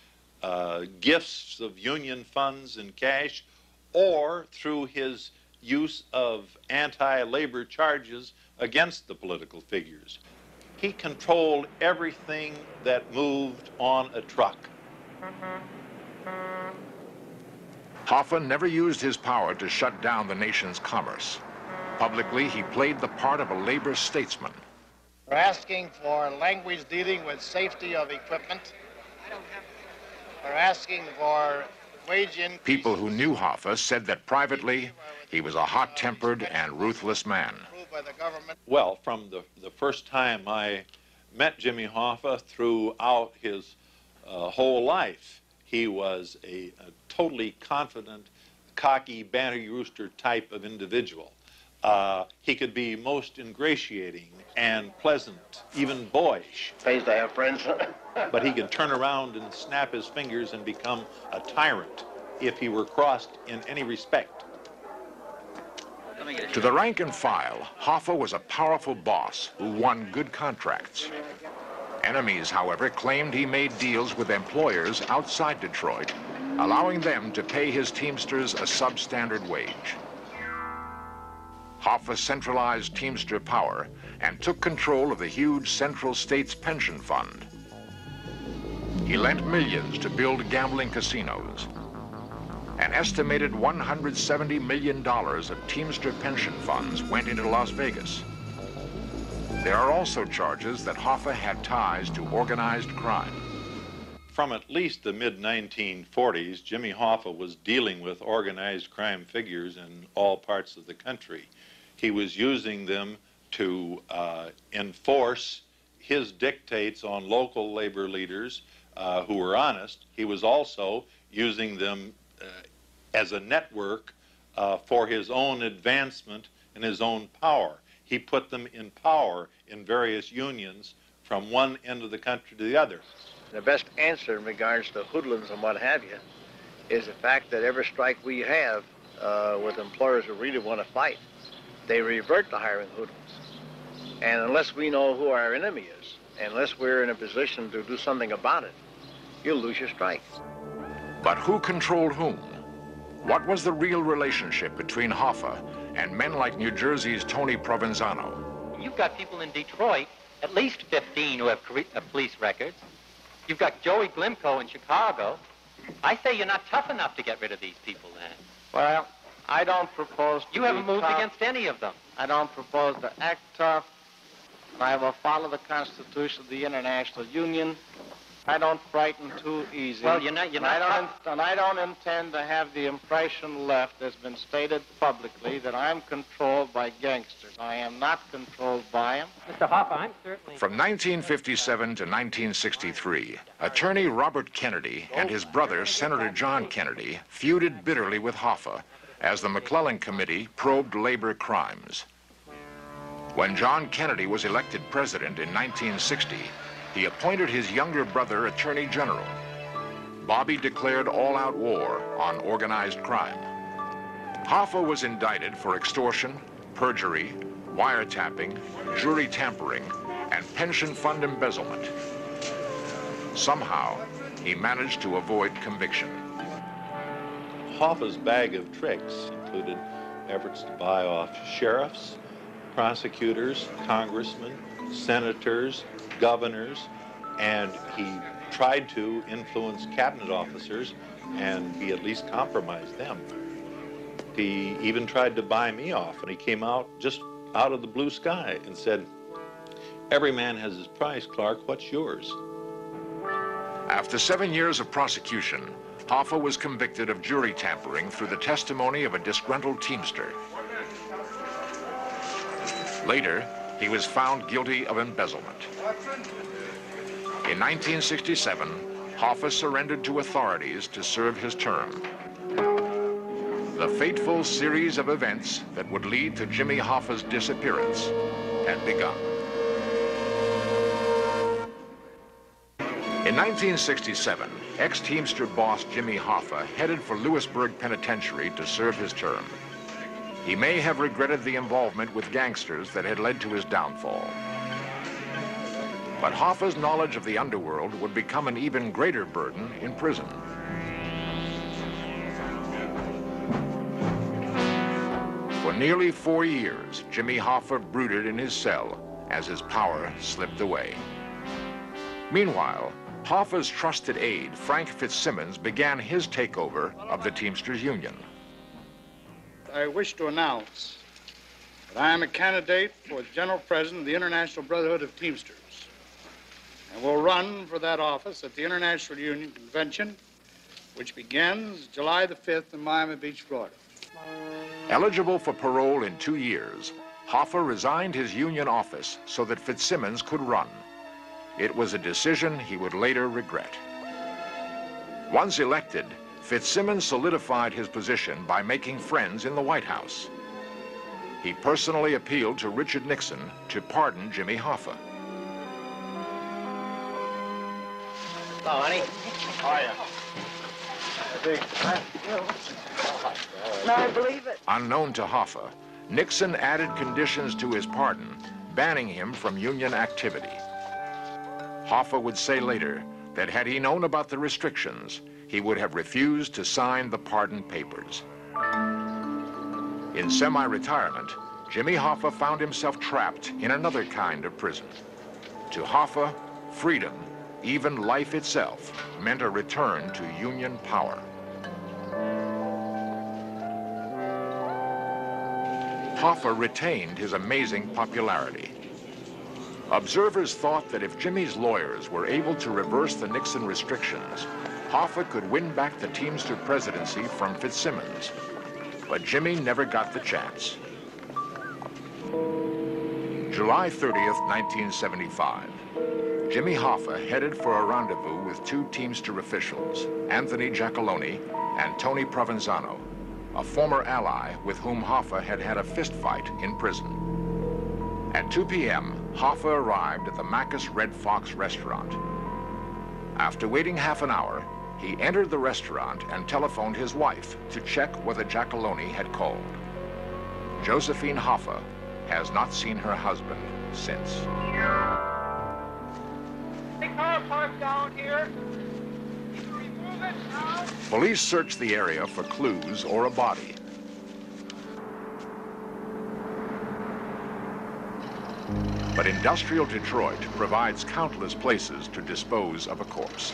gifts of union funds and cash, or through his use of anti-labor charges against the political figures. He controlled everything that moved on a truck. Hoffa never used his power to shut down the nation's commerce. Publicly, he played the part of a labor statesman. We're asking for language dealing with safety of equipment. We're asking for wage increase. People who knew Hoffa said that privately, he was a hot-tempered and ruthless man. Well, from the first time I met Jimmy Hoffa throughout his whole life, he was a totally confident, cocky, banty rooster type of individual. He could be most ingratiating and pleasant, even boyish. Pays to have friends. But he could turn around and snap his fingers and become a tyrant if he were crossed in any respect. To the rank and file, Hoffa was a powerful boss who won good contracts. Enemies, however, claimed he made deals with employers outside Detroit, allowing them to pay his Teamsters a substandard wage. Hoffa centralized Teamster power and took control of the huge Central States Pension Fund. He lent millions to build gambling casinos. An estimated $170 million of Teamster pension funds went into Las Vegas. There are also charges that Hoffa had ties to organized crime. From at least the mid-1940s, Jimmy Hoffa was dealing with organized crime figures in all parts of the country. He was using them to enforce his dictates on local labor leaders who were honest. He was also using them as a network for his own advancement and his own power. He put them in power in various unions from one end of the country to the other. The best answer in regards to hoodlums and what have you is the fact that every strike we have with employers who really want to fight, they revert to hiring hoodlums. And unless we know who our enemy is, unless we're in a position to do something about it, you'll lose your strike. But who controlled whom? What was the real relationship between Hoffa and men like New Jersey's Tony Provenzano? You've got people in Detroit, at least 15 who have police records. You've got Joey Glimko in Chicago. I say you're not tough enough to get rid of these people then. Well, I don't propose to You haven't moved tough. against any of them. I don't propose to act tough. I will follow the Constitution of the International Union. I don't frighten too easy. Well, you're not and I don't intend to have the impression left that's been stated publicly that I'm controlled by gangsters. I am not controlled by them. Mr. Hoffa, I'm certainly... From 1957 to 1963, attorney Robert Kennedy and his brother, Senator John Kennedy, feuded bitterly with Hoffa as the McClellan Committee probed labor crimes. When John Kennedy was elected president in 1960, he appointed his younger brother Attorney General. Bobby declared all-out war on organized crime. Hoffa was indicted for extortion, perjury, wiretapping, jury tampering, and pension fund embezzlement. Somehow, he managed to avoid conviction. Hoffa's bag of tricks included efforts to buy off sheriffs, prosecutors, congressmen, senators, governors, and he tried to influence cabinet officers, and he at least compromised them. He even tried to buy me off, and he came out just out of the blue sky and said, "Every man has his price, Clark. What's yours?" After 7 years of prosecution, Hoffa was convicted of jury tampering through the testimony of a disgruntled teamster. Later, he was found guilty of embezzlement. In 1967, Hoffa surrendered to authorities to serve his term. The fateful series of events that would lead to Jimmy Hoffa's disappearance had begun. In 1967, ex-Teamster boss Jimmy Hoffa headed for Lewisburg Penitentiary to serve his term. He may have regretted the involvement with gangsters that had led to his downfall. But Hoffa's knowledge of the underworld would become an even greater burden in prison. For nearly 4 years, Jimmy Hoffa brooded in his cell as his power slipped away. Meanwhile, Hoffa's trusted aide, Frank Fitzsimmons, began his takeover of the Teamsters Union. I wish to announce that I am a candidate for General President of the International Brotherhood of Teamsters and will run for that office at the International Union Convention, which begins July the 5th in Miami Beach, Florida. Eligible for parole in 2 years, Hoffa resigned his union office so that Fitzsimmons could run. It was a decision he would later regret. Once elected, Fitzsimmons solidified his position by making friends in the White House. He personally appealed to Richard Nixon to pardon Jimmy Hoffa. Hello, honey. How are you? No, I believe it. Unknown to Hoffa, Nixon added conditions to his pardon, banning him from union activity. Hoffa would say later that had he known about the restrictions, he would have refused to sign the pardon papers. In semi-retirement, Jimmy Hoffa found himself trapped in another kind of prison. To Hoffa, freedom, even life itself, meant a return to Union power. Hoffa retained his amazing popularity. Observers thought that if Jimmy's lawyers were able to reverse the Nixon restrictions, Hoffa could win back the Teamster presidency from Fitzsimmons. But Jimmy never got the chance. July 30th, 1975. Jimmy Hoffa headed for a rendezvous with 2 Teamster officials, Anthony Giacalone and Tony Provenzano, a former ally with whom Hoffa had had a fistfight in prison. At 2 p.m., Hoffa arrived at the Macus Red Fox restaurant. After waiting half an hour, he entered the restaurant and telephoned his wife to check whether Giacalone had called. Josephine Hoffa has not seen her husband since. The car parked down here. Can you remove it now? Police searched the area for clues or a body. But industrial Detroit provides countless places to dispose of a corpse.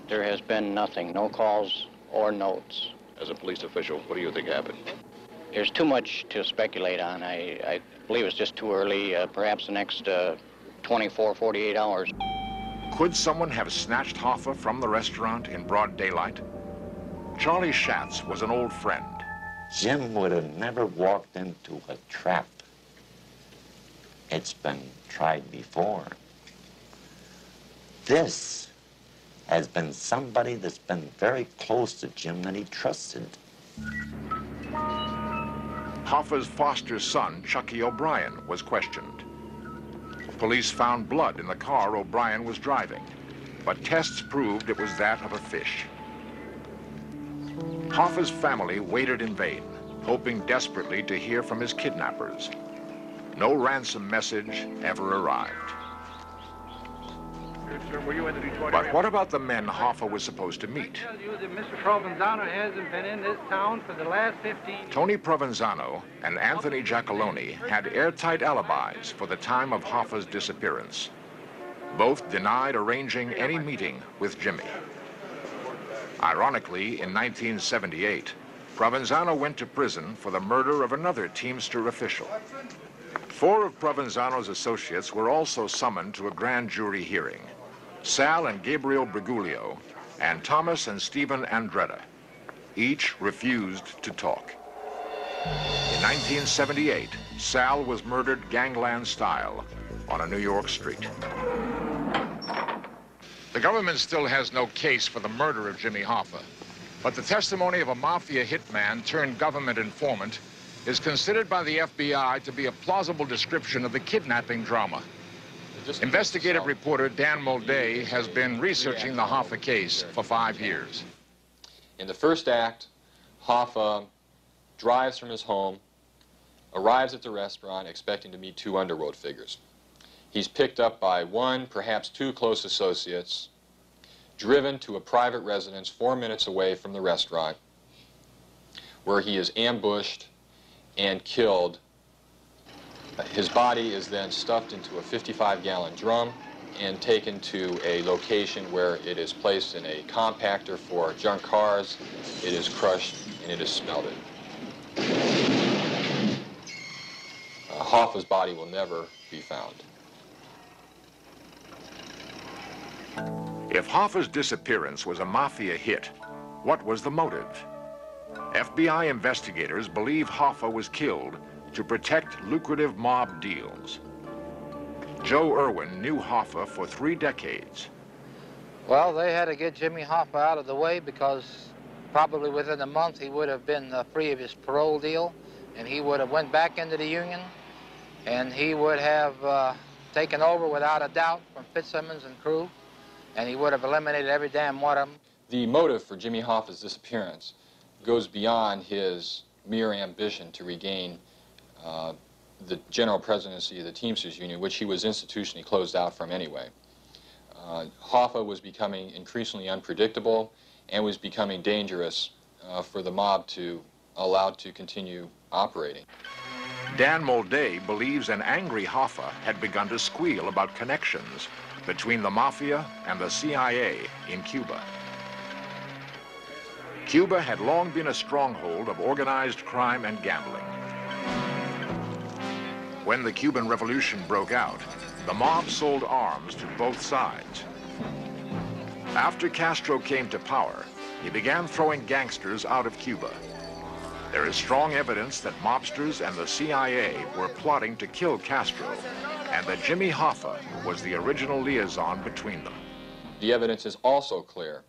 There has been nothing, no calls or notes. As a police official, what do you think happened? There's too much to speculate on. I believe it's just too early, perhaps the next 24, 48 hours. Could someone have snatched Hoffa from the restaurant in broad daylight? Charlie Schatz was an old friend. Jim would have never walked into a trap. It's been tried before. This has been somebody that's been very close to Jim that he trusted. Hoffa's foster son, Chucky O'Brien, was questioned. Police found blood in the car O'Brien was driving, but tests proved it was that of a fish. Hoffa's family waited in vain, hoping desperately to hear from his kidnappers. No ransom message ever arrived. sir. Were you in the Detroit But area? what about the men Hoffa was supposed to meet? I tell you that Mr. Provenzano hasn't been in this town for the last 15 years. Tony Provenzano and Anthony Giacalone had airtight alibis for the time of Hoffa's disappearance. Both denied arranging any meeting with Jimmy. Ironically, in 1978, Provenzano went to prison for the murder of another Teamster official. 4 of Provenzano's associates were also summoned to a grand jury hearing: Sal and Gabriel Briguglio, and Thomas and Stephen Andretta. Each refused to talk. In 1978, Sal was murdered gangland style on a New York street. The government still has no case for the murder of Jimmy Hoffa, but the testimony of a mafia hitman turned government informant is considered by the FBI to be a plausible description of the kidnapping drama. Investigative reporter Dan Mulday has been researching the Hoffa case for 5 years. In the first act, Hoffa drives from his home, arrives at the restaurant expecting to meet 2 underworld figures. He's picked up by 1, perhaps 2 close associates, driven to a private residence 4 minutes away from the restaurant, where he is ambushed and killed. His body is then stuffed into a 55-gallon drum and taken to a location where it is placed in a compactor for junk cars. It is crushed and it is smelted. Hoffa's body will never be found. If Hoffa's disappearance was a mafia hit, what was the motive? FBI investigators believe Hoffa was killed to protect lucrative mob deals. Joe Irwin knew Hoffa for 3 decades. Well, they had to get Jimmy Hoffa out of the way because probably within a month he would have been free of his parole deal, and he would have went back into the Union, and he would have taken over without a doubt from Fitzsimmons and crew, and he would have eliminated every damn one of them. The motive for Jimmy Hoffa's disappearance goes beyond his mere ambition to regain the general presidency of the Teamsters Union, which he was institutionally closed out from anyway. Hoffa was becoming increasingly unpredictable and was becoming dangerous for the mob to allow to continue operating. Dan Mulday believes an angry Hoffa had begun to squeal about connections between the mafia and the CIA in Cuba. Cuba had long been a stronghold of organized crime and gambling. When the Cuban Revolution broke out, the mob sold arms to both sides. After Castro came to power, he began throwing gangsters out of Cuba. There is strong evidence that mobsters and the CIA were plotting to kill Castro, and that Jimmy Hoffa was the original liaison between them. The evidence is also clear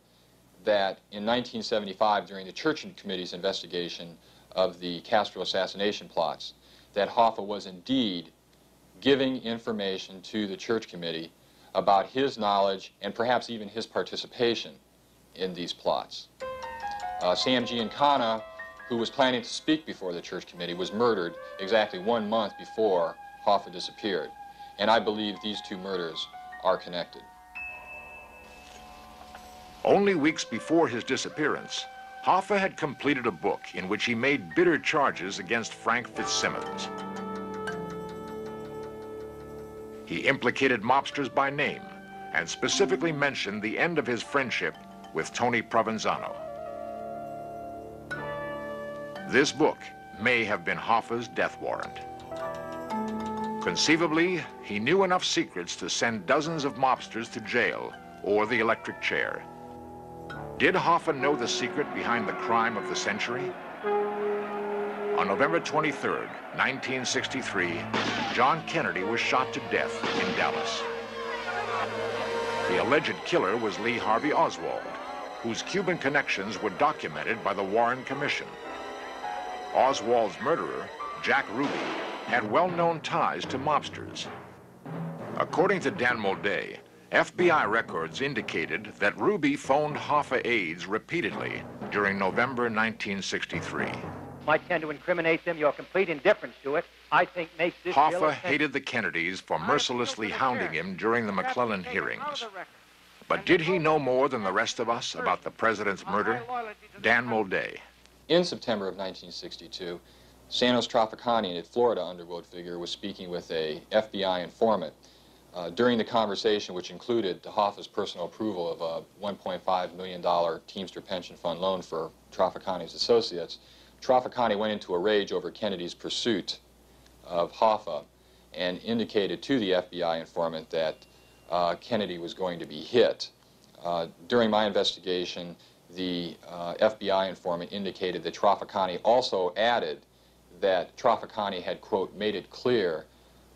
that in 1975, during the Churchill Committee's investigation of the Castro assassination plots, that Hoffa was indeed giving information to the Church Committee about his knowledge and perhaps even his participation in these plots. Sam Giancana, who was planning to speak before the Church Committee, was murdered exactly 1 month before Hoffa disappeared. And I believe these 2 murders are connected. Only weeks before his disappearance, Hoffa had completed a book in which he made bitter charges against Frank Fitzsimmons. He implicated mobsters by name and specifically mentioned the end of his friendship with Tony Provenzano. This book may have been Hoffa's death warrant. Conceivably, he knew enough secrets to send dozens of mobsters to jail or the electric chair. Did Hoffa know the secret behind the crime of the century? On November 23rd, 1963, John Kennedy was shot to death in Dallas. The alleged killer was Lee Harvey Oswald, whose Cuban connections were documented by the Warren Commission. Oswald's murderer, Jack Ruby, had well-known ties to mobsters. According to Dan Mulday, FBI records indicated that Ruby phoned Hoffa aides repeatedly during November 1963. Might tend to incriminate them. Your complete indifference to it, I think, makes this... Hoffa hated the Kennedys for mercilessly hounding him during the McClellan hearings. But did he know more than the rest of us about the president's murder? Dan Mulday. In September of 1962, Santos Trafficani, a Florida underworld figure, was speaking with a FBI informant. During the conversation, which included Hoffa's personal approval of a $1.5 million Teamster pension fund loan for Trafficani's associates, Trafficani went into a rage over Kennedy's pursuit of Hoffa and indicated to the FBI informant that Kennedy was going to be hit. During my investigation, the FBI informant indicated that Trafficani also added that Trafficani had, quote, made it clear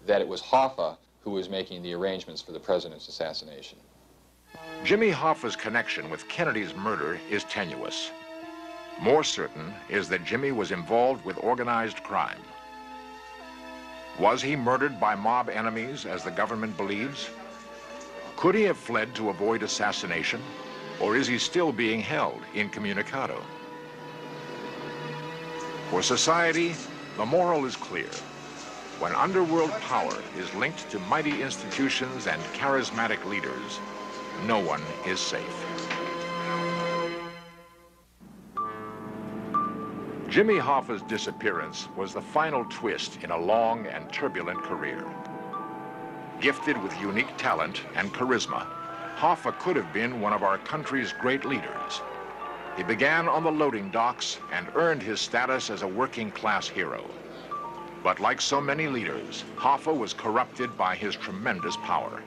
that it was Hoffa who was making the arrangements for the president's assassination. Jimmy Hoffa's connection with Kennedy's murder is tenuous. More certain is that Jimmy was involved with organized crime. Was he murdered by mob enemies, as the government believes? Could he have fled to avoid assassination, or is he still being held incommunicado? For society, the moral is clear. When underworld power is linked to mighty institutions and charismatic leaders, no one is safe. Jimmy Hoffa's disappearance was the final twist in a long and turbulent career. Gifted with unique talent and charisma, Hoffa could have been one of our country's great leaders. He began on the loading docks and earned his status as a working-class hero. But like so many leaders, Hoffa was corrupted by his tremendous power.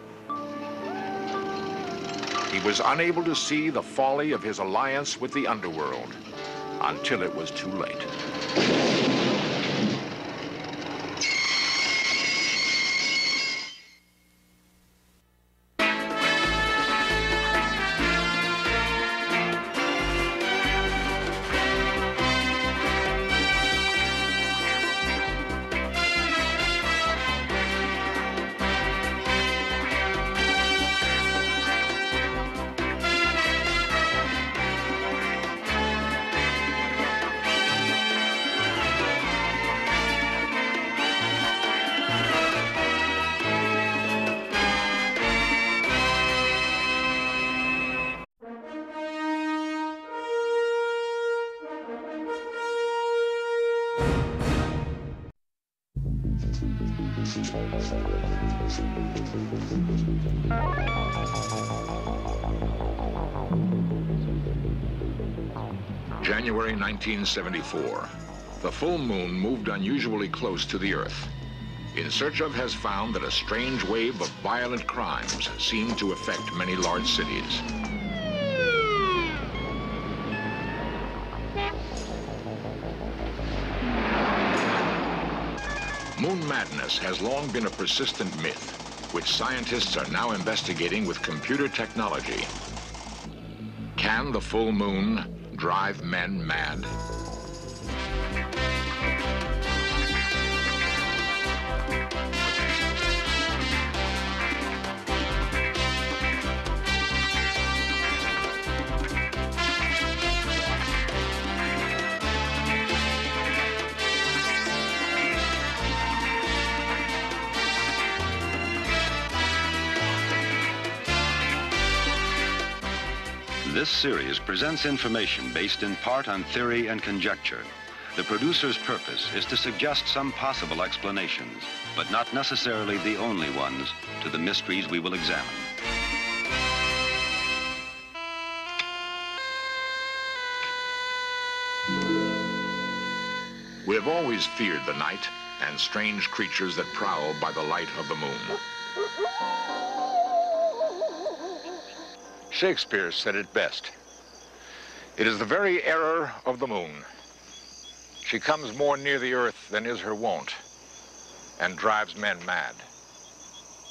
He was unable to see the folly of his alliance with the underworld until it was too late. January 1974. The full moon moved unusually close to the Earth. In Search Of has found that a strange wave of violent crimes seemed to affect many large cities. Moon madness has long been a persistent myth, which scientists are now investigating with computer technology. Can the full moon drive men mad? This series presents information based in part on theory and conjecture. The producer's purpose is to suggest some possible explanations, but not necessarily the only ones, to the mysteries we will examine. We have always feared the night and strange creatures that prowl by the light of the moon. Shakespeare said it best. It is the very error of the moon. She comes more near the earth than is her wont, and drives men mad.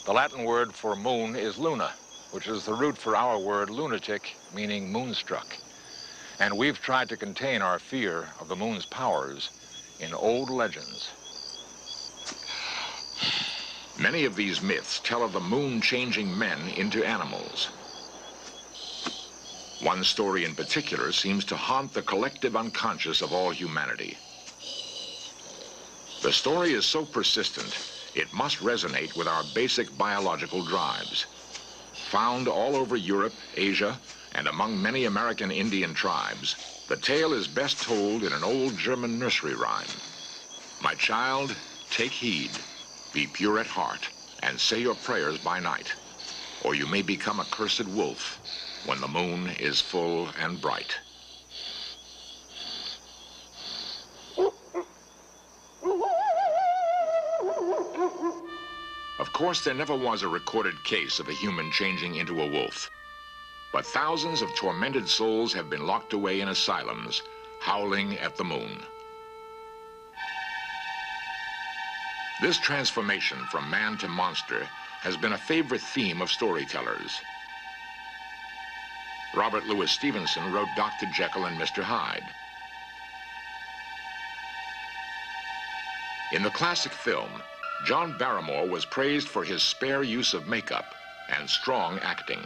The Latin word for moon is luna, which is the root for our word lunatic, meaning moonstruck. And we've tried to contain our fear of the moon's powers in old legends. Many of these myths tell of the moon changing men into animals. One story in particular seems to haunt the collective unconscious of all humanity. The story is so persistent, it must resonate with our basic biological drives. Found all over Europe, Asia, and among many American Indian tribes, the tale is best told in an old German nursery rhyme. My child, take heed, be pure at heart, and say your prayers by night, or you may become a cursed wolf when the moon is full and bright. Of course, there never was a recorded case of a human changing into a wolf. But thousands of tormented souls have been locked away in asylums, howling at the moon. This transformation from man to monster has been a favorite theme of storytellers. Robert Louis Stevenson wrote Dr. Jekyll and Mr. Hyde. In the classic film, John Barrymore was praised for his spare use of makeup and strong acting.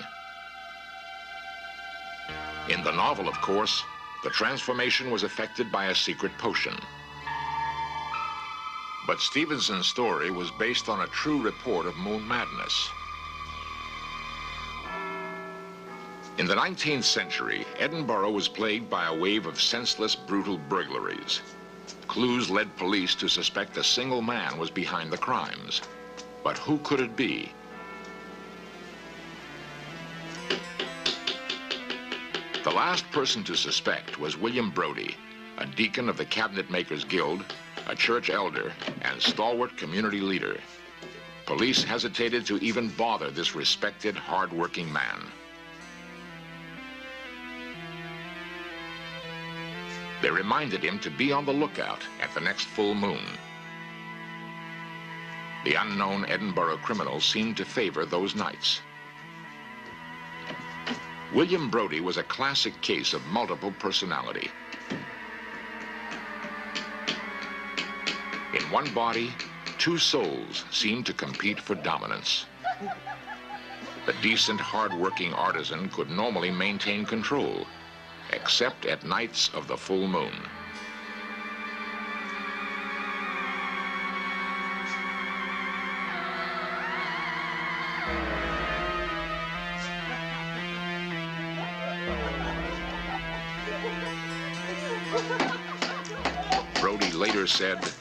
In the novel, of course, the transformation was effected by a secret potion. But Stevenson's story was based on a true report of moon madness. In the 19th century, Edinburgh was plagued by a wave of senseless, brutal burglaries. Clues led police to suspect a single man was behind the crimes. But who could it be? The last person to suspect was William Brodie, a deacon of the Cabinet Makers Guild, a church elder, and stalwart community leader. Police hesitated to even bother this respected, hard-working man. They reminded him to be on the lookout at the next full moon. The unknown Edinburgh criminal seemed to favor those nights. William Brodie was a classic case of multiple personality. In one body, two souls seemed to compete for dominance. The decent, hard-working artisan could normally maintain control, except at nights of the full moon. Brodie later said,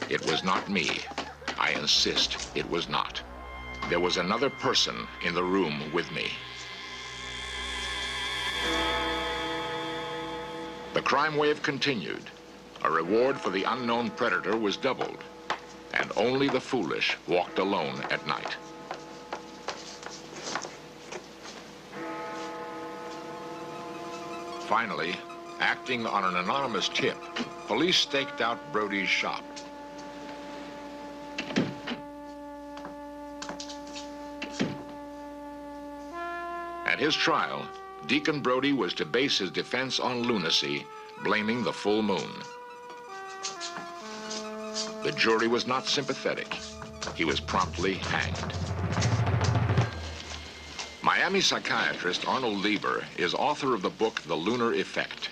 "It was not me. I insist it was not. There was another person in the room with me." The crime wave continued. A reward for the unknown predator was doubled, and only the foolish walked alone at night. Finally, acting on an anonymous tip, police staked out Brodie's shop. At his trial, Deacon Brodie was to base his defense on lunacy, blaming the full moon. The jury was not sympathetic. He was promptly hanged. Miami psychiatrist Arnold Lieber is author of the book The Lunar Effect.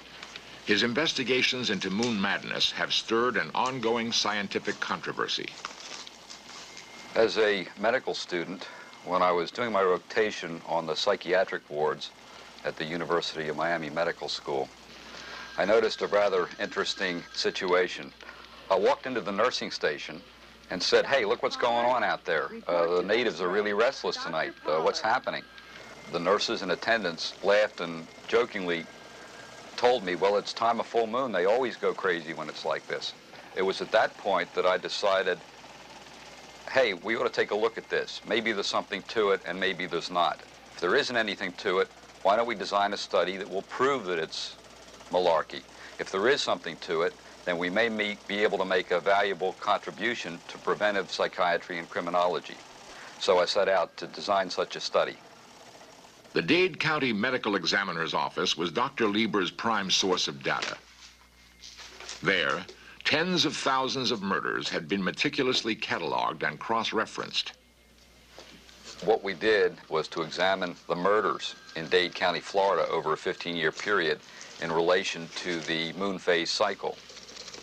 His investigations into moon madness have stirred an ongoing scientific controversy. As a medical student, when I was doing my rotation on the psychiatric wards at the University of Miami Medical School, I noticed a rather interesting situation. I walked into the nursing station and said, "Hey, look what's going on out there. The natives are really restless tonight. What's happening?" The nurses and attendants laughed and jokingly told me, "Well, it's time of full moon. They always go crazy when it's like this." It was at that point that I decided, hey, we ought to take a look at this. Maybe there's something to it, and maybe there's not. If there isn't anything to it, why don't we design a study that will prove that it's malarkey? If there is something to it, then we may be able to make a valuable contribution to preventive psychiatry and criminology. So I set out to design such a study. The Dade County Medical Examiner's Office was Dr. Lieber's prime source of data. There, tens of thousands of murders had been meticulously cataloged and cross-referenced. What we did was to examine the murders in Dade County, Florida over a 15-year period in relation to the moon phase cycle.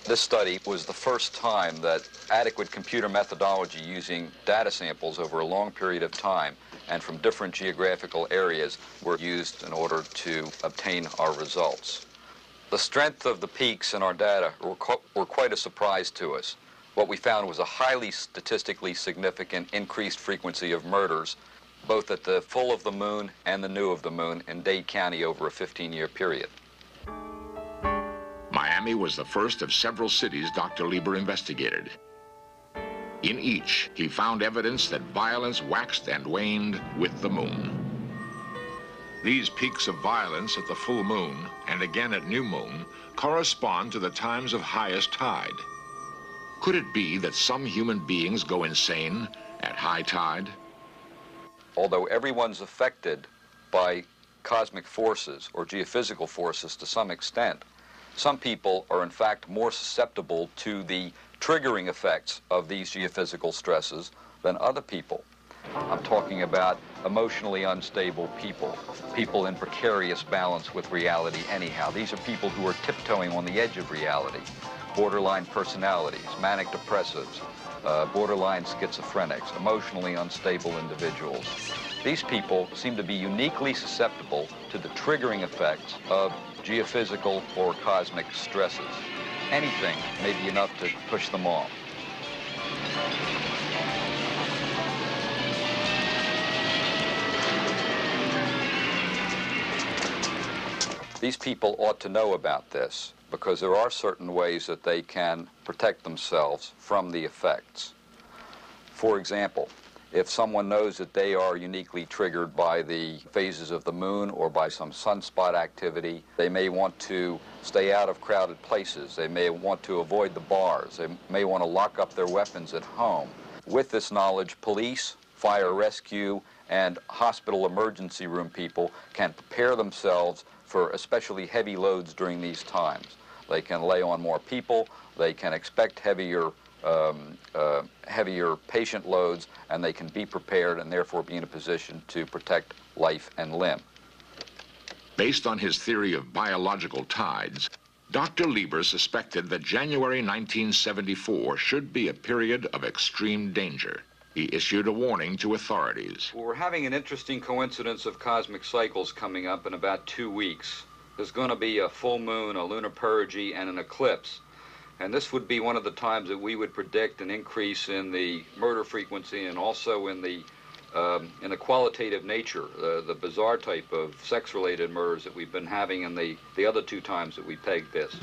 This study was the first time that adequate computer methodology using data samples over a long period of time and from different geographical areas were used in order to obtain our results. The strength of the peaks in our data were quite a surprise to us. What we found was a highly statistically significant increased frequency of murders, both at the full of the moon and the new of the moon in Dade County over a 15-year period. Miami was the first of several cities Dr. Lieber investigated. In each, he found evidence that violence waxed and waned with the moon. These peaks of violence at the full moon and again at new moon correspond to the times of highest tide. Could it be that some human beings go insane at high tide? Although everyone's affected by cosmic forces or geophysical forces to some extent, some people are in fact more susceptible to the triggering effects of these geophysical stresses than other people. I'm talking about emotionally unstable people, people in precarious balance with reality anyhow. These are people who are tiptoeing on the edge of reality, borderline personalities, manic depressives, borderline schizophrenics, emotionally unstable individuals. These people seem to be uniquely susceptible to the triggering effects of geophysical or cosmic stresses. Anything may be enough to push them off. These people ought to know about this because there are certain ways that they can protect themselves from the effects. For example, if someone knows that they are uniquely triggered by the phases of the moon or by some sunspot activity, they may want to stay out of crowded places. They may want to avoid the bars. They may want to lock up their weapons at home. With this knowledge, police, fire rescue, and hospital emergency room people can prepare themselves for especially heavy loads during these times. They can lay on more people, they can expect heavier patient loads, and they can be prepared and therefore be in a position to protect life and limb. Based on his theory of biological tides, Dr. Lieber suspected that January 1974 should be a period of extreme danger. He issued a warning to authorities. Well, we're having an interesting coincidence of cosmic cycles coming up in about 2 weeks. There's going to be a full moon, a lunar perigee, and an eclipse. And this would be one of the times that we would predict an increase in the murder frequency and also in the qualitative nature, the bizarre type of sex-related murders that we've been having in the other 2 times that we pegged this.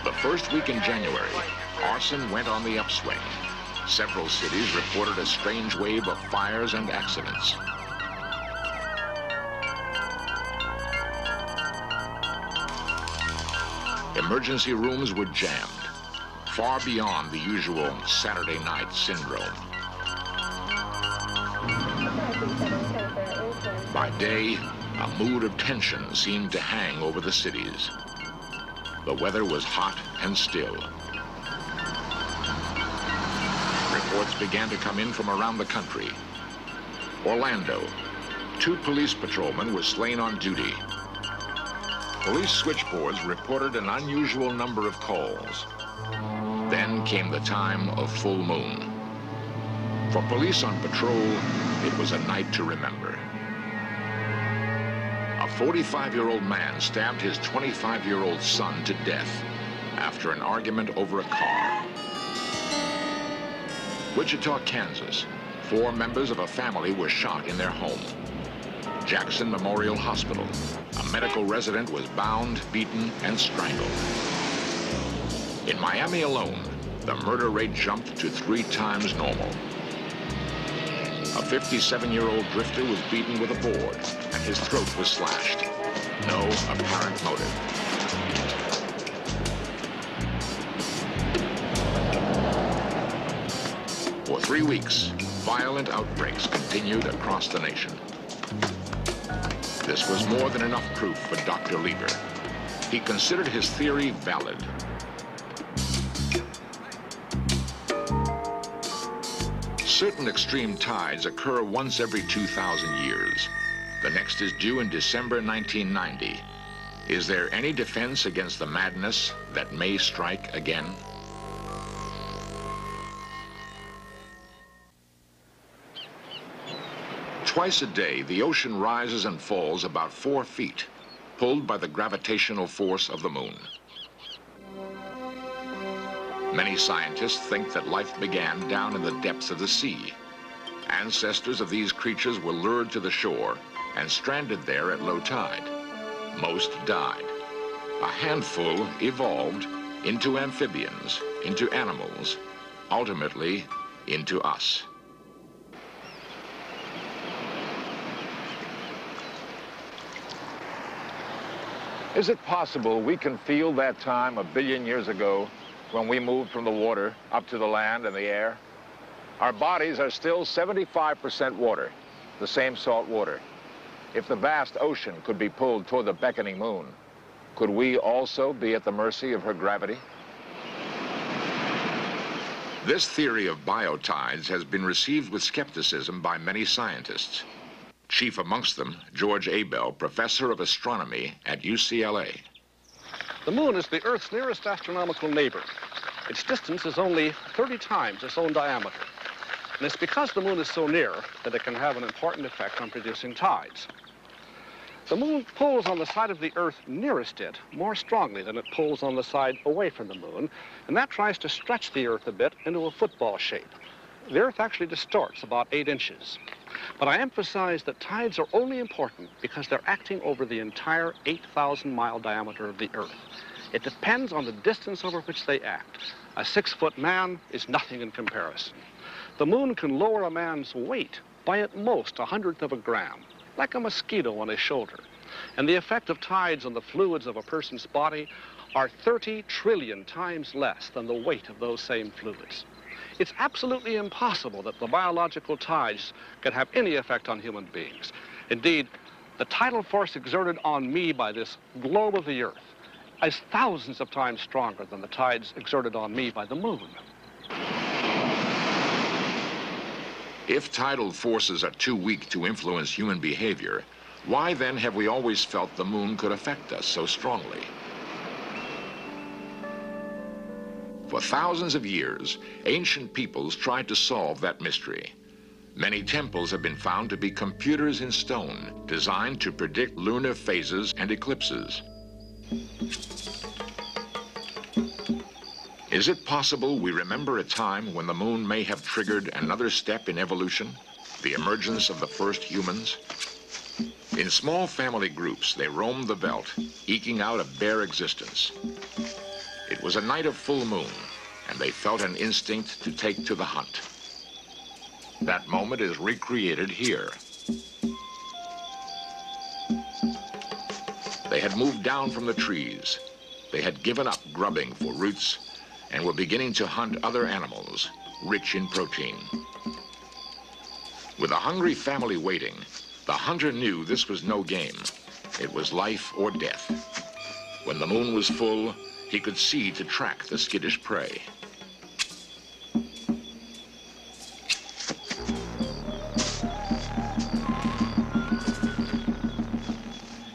The first week in January, arson went on the upswing. Several cities reported a strange wave of fires and accidents. Emergency rooms were jammed, far beyond the usual Saturday night syndrome. By day, a mood of tension seemed to hang over the cities. The weather was hot and still. Reports began to come in from around the country. Orlando, 2 police patrolmen were slain on duty. Police switchboards reported an unusual number of calls. Then came the time of full moon. For police on patrol, it was a night to remember. A 45-year-old man stabbed his 25-year-old son to death after an argument over a car. Wichita, Kansas, 4 members of a family were shot in their home. Jackson Memorial Hospital, a medical resident was bound, beaten, and strangled. In Miami alone, the murder rate jumped to 3 times normal. A 57-year-old drifter was beaten with a board, and his throat was slashed. No apparent motive. For 3 weeks, violent outbreaks continued across the nation. This was more than enough proof for Dr. Lieber. He considered his theory valid. Certain extreme tides occur once every 2,000 years. The next is due in December 1990. Is there any defense against the madness that may strike again? Twice a day, the ocean rises and falls about 4 feet, pulled by the gravitational force of the moon. Many scientists think that life began down in the depths of the sea. Ancestors of these creatures were lured to the shore and stranded there at low tide. Most died. A handful evolved into amphibians, into animals, ultimately into us. Is it possible we can feel that time 1 billion years ago when we moved from the water up to the land and the air? Our bodies are still 75% water, the same salt water. If the vast ocean could be pulled toward the beckoning moon, could we also be at the mercy of her gravity? This theory of biotides has been received with skepticism by many scientists. Chief amongst them, George Abell, professor of astronomy at UCLA. The moon is the Earth's nearest astronomical neighbor. Its distance is only 30 times its own diameter. And it's because the moon is so near that it can have an important effect on producing tides. The moon pulls on the side of the Earth nearest it more strongly than it pulls on the side away from the moon, and that tries to stretch the Earth a bit into a football shape. The Earth actually distorts about 8 inches. But I emphasize that tides are only important because they're acting over the entire 8,000-mile diameter of the Earth. It depends on the distance over which they act. A 6-foot man is nothing in comparison. The moon can lower a man's weight by at most 1/100th of a gram, like a mosquito on his shoulder. And the effect of tides on the fluids of a person's body are 30 trillion times less than the weight of those same fluids. It's absolutely impossible that the biological tides can have any effect on human beings. Indeed, the tidal force exerted on me by this globe of the Earth is thousands of times stronger than the tides exerted on me by the moon. If tidal forces are too weak to influence human behavior, why then have we always felt the moon could affect us so strongly? For thousands of years, ancient peoples tried to solve that mystery. Many temples have been found to be computers in stone, designed to predict lunar phases and eclipses. Is it possible we remember a time when the moon may have triggered another step in evolution, the emergence of the first humans? In small family groups, they roamed the veldt, eking out a bare existence. It was a night of full moon, and they felt an instinct to take to the hunt. That moment is recreated here. They had moved down from the trees. They had given up grubbing for roots and were beginning to hunt other animals, rich in protein. With a hungry family waiting, the hunter knew this was no game. It was life or death. When the moon was full, he could see to track the skittish prey.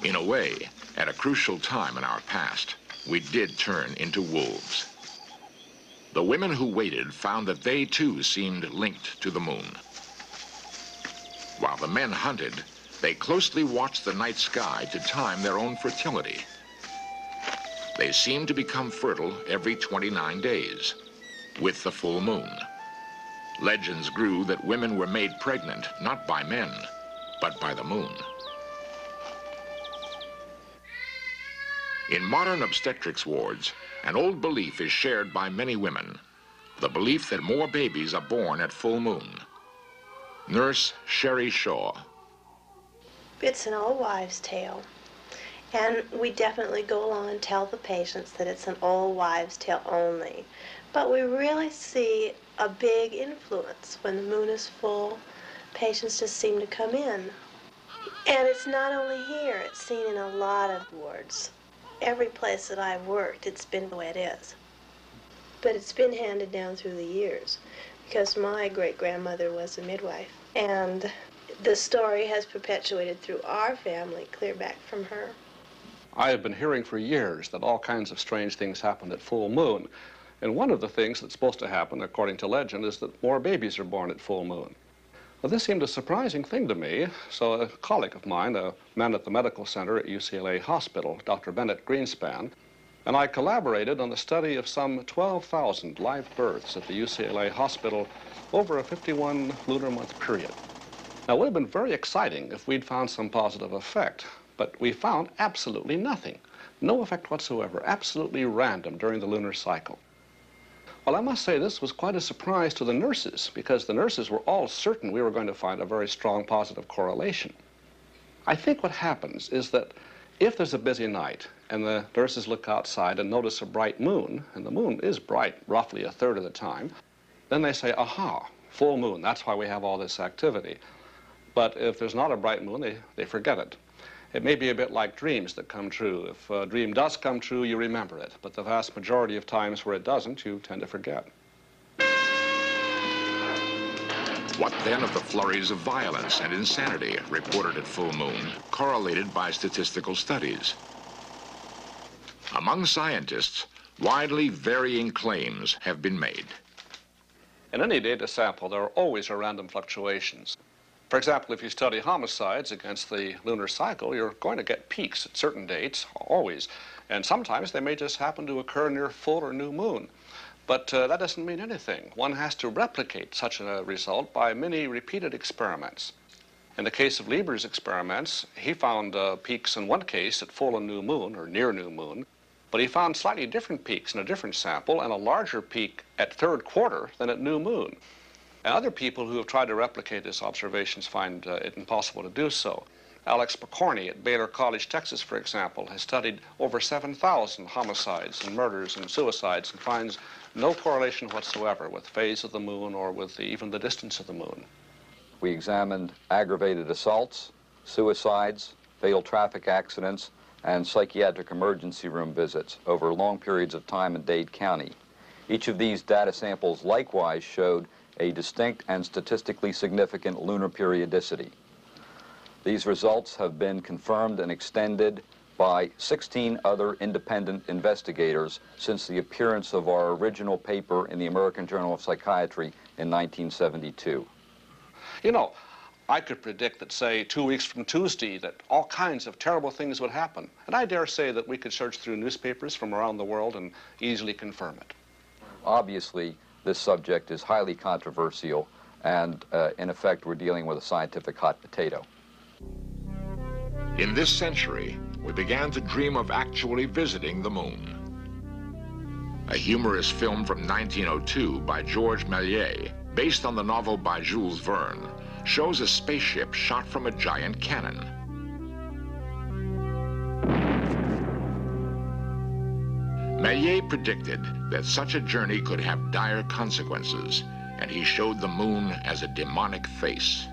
In a way, at a crucial time in our past, we did turn into wolves. The women who waited found that they too seemed linked to the moon. While the men hunted, they closely watched the night sky to time their own fertility. They seemed to become fertile every 29 days, with the full moon. Legends grew that women were made pregnant not by men, but by the moon. In modern obstetrics wards, an old belief is shared by many women, the belief that more babies are born at full moon. Nurse Sherry Shaw. It's an old wives' tale, and we definitely go along and tell the patients that it's an old wives' tale only. But we really see a big influence when the moon is full. Patients just seem to come in. And it's not only here, it's seen in a lot of wards. Every place that I've worked, it's been the way it is. But it's been handed down through the years because my great-grandmother was a midwife. And the story has perpetuated through our family, clear back from her. I have been hearing for years that all kinds of strange things happen at full moon. And one of the things that's supposed to happen, according to legend, is that more babies are born at full moon. Well, this seemed a surprising thing to me, so a colleague of mine, a man at the medical center at UCLA Hospital, Dr. Bennett Greenspan, and I collaborated on the study of some 12,000 live births at the UCLA Hospital over a 51 lunar month period. Now, it would have been very exciting if we'd found some positive effect, but we found absolutely nothing. No effect whatsoever, absolutely random during the lunar cycle. Well, I must say this was quite a surprise to the nurses, because the nurses were all certain we were going to find a very strong positive correlation. I think what happens is that if there's a busy night and the nurses look outside and notice a bright moon, and the moon is bright roughly a third of the time, then they say, aha, full moon, that's why we have all this activity. But if there's not a bright moon, they forget it. It may be a bit like dreams that come true. If a dream does come true, you remember it. But the vast majority of times where it doesn't, you tend to forget. What then of the flurries of violence and insanity reported at full moon, correlated by statistical studies? Among scientists, widely varying claims have been made. In any data sample, there are always random fluctuations. For example, if you study homicides against the lunar cycle, you're going to get peaks at certain dates, always. And sometimes they may just happen to occur near full or new moon. But that doesn't mean anything. One has to replicate such a result by many repeated experiments. In the case of Lieber's experiments, he found peaks in one case at full and new moon, or near new moon, but he found slightly different peaks in a different sample and a larger peak at third quarter than at new moon. And other people who have tried to replicate his observations find it impossible to do so. Alex Pokorny at Baylor College, Texas, for example, has studied over 7,000 homicides and murders and suicides and finds no correlation whatsoever with phase of the moon or with even the distance of the moon. We examined aggravated assaults, suicides, fatal traffic accidents, and psychiatric emergency room visits over long periods of time in Dade County. Each of these data samples likewise showed a distinct and statistically significant lunar periodicity. These results have been confirmed and extended by 16 other independent investigators since the appearance of our original paper in the American Journal of Psychiatry in 1972. You know, I could predict that, say, 2 weeks from Tuesday, that all kinds of terrible things would happen. And I dare say that we could search through newspapers from around the world and easily confirm it. Obviously, this subject is highly controversial, and in effect, we're dealing with a scientific hot potato. In this century, we began to dream of actually visiting the moon. A humorous film from 1902 by George Méliès, based on the novel by Jules Verne, shows a spaceship shot from a giant cannon. Méliès predicted that such a journey could have dire consequences, and he showed the moon as a demonic face.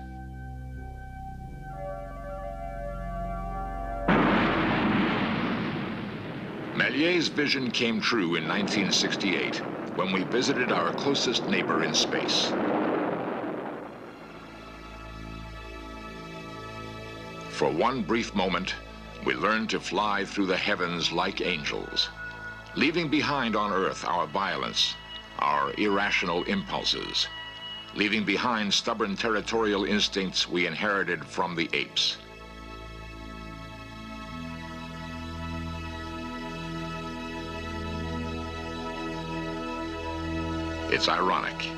Méliès's vision came true in 1968 when we visited our closest neighbor in space. For one brief moment, we learned to fly through the heavens like angels, leaving behind on Earth our violence, our irrational impulses, leaving behind stubborn territorial instincts we inherited from the apes. It's ironic.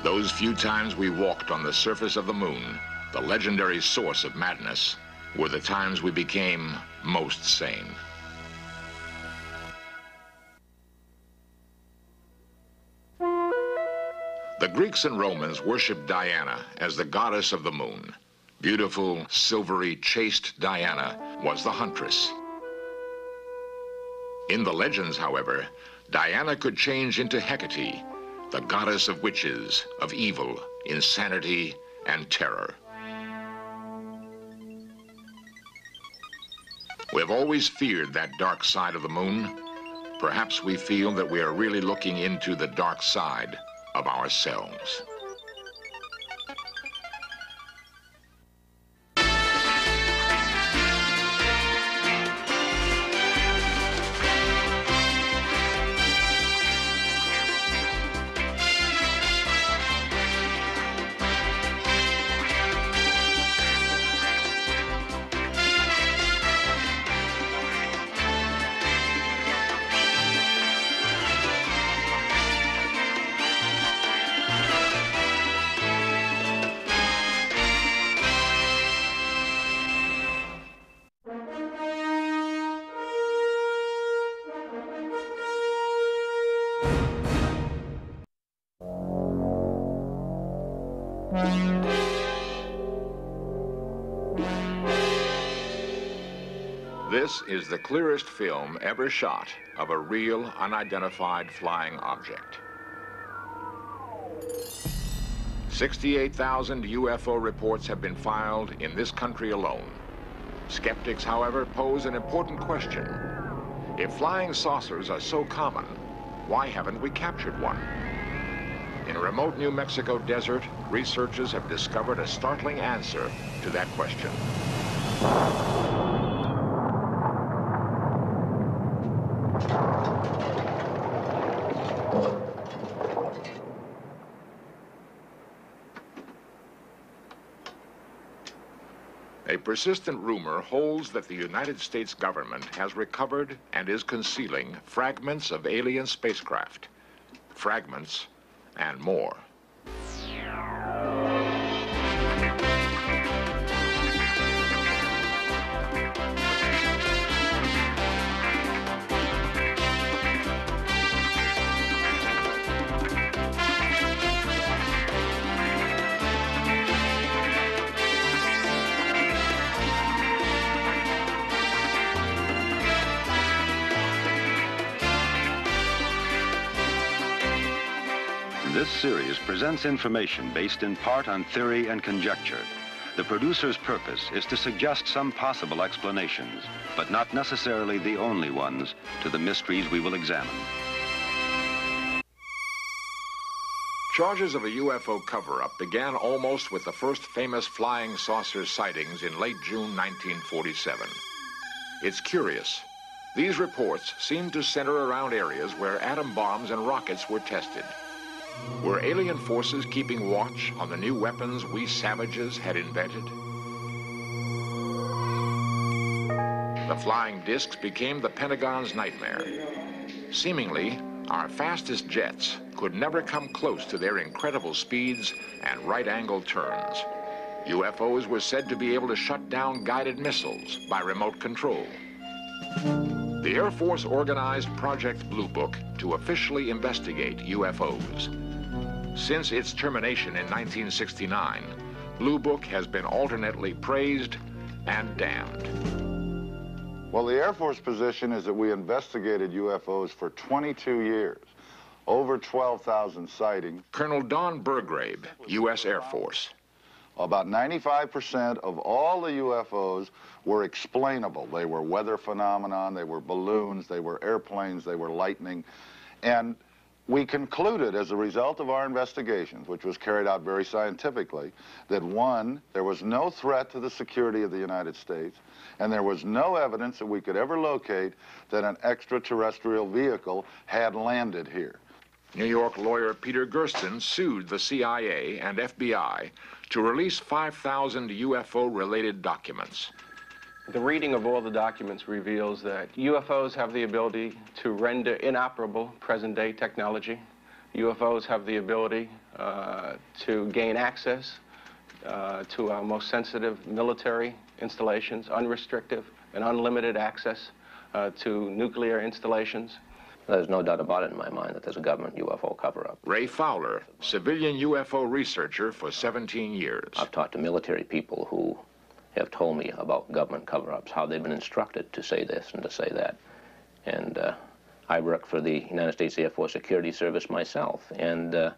Those few times we walked on the surface of the moon, the legendary source of madness, were the times we became most sane. The Greeks and Romans worshipped Diana as the goddess of the moon. Beautiful, silvery, chaste Diana was the huntress. In the legends, however, Diana could change into Hecate, the goddess of witches, of evil, insanity, and terror. We've always feared that dark side of the moon. Perhaps we feel that we are really looking into the dark side of ourselves. This is the clearest film ever shot of a real, unidentified flying object. 68,000 UFO reports have been filed in this country alone. Skeptics, however, pose an important question. If flying saucers are so common, why haven't we captured one? In a remote New Mexico desert, researchers have discovered a startling answer to that question. A persistent rumor holds that the United States government has recovered and is concealing fragments of alien spacecraft. Fragments and more. This series presents information based in part on theory and conjecture. The producer's purpose is to suggest some possible explanations, but not necessarily the only ones, to the mysteries we will examine. Charges of a UFO cover-up began almost with the first famous flying saucer sightings in late June 1947. It's curious. These reports seem to center around areas where atom bombs and rockets were tested. Were alien forces keeping watch on the new weapons we savages had invented? The flying discs became the Pentagon's nightmare. Seemingly, our fastest jets could never come close to their incredible speeds and right-angle turns. UFOs were said to be able to shut down guided missiles by remote control. The Air Force organized Project Blue Book to officially investigate UFOs. Since its termination in 1969, Blue Book has been alternately praised and damned. Well, the Air Force position is that we investigated UFOs for 22 years, over 12,000 sightings. Colonel Don Burgrave, U.S. Air Force. About 95% of all the UFOs were explainable. They were weather phenomenon, they were balloons, they were airplanes, they were lightning. And we concluded as a result of our investigations, which was carried out very scientifically, that one, there was no threat to the security of the United States, and there was no evidence that we could ever locate that an extraterrestrial vehicle had landed here. New York lawyer Peter Gersten sued the CIA and FBI to release 5,000 UFO-related documents. The reading of all the documents reveals that UFOs have the ability to render inoperable present-day technology. UFOs have the ability to gain access to our most sensitive military installations, unrestricted and unlimited access to nuclear installations. There's no doubt about it in my mind that there's a government UFO cover-up. Ray Fowler, civilian UFO researcher for 17 years. I've talked to military people who have told me about government cover-ups, how they've been instructed to say this and to say that. And I worked for the United States Air Force Security Service myself, and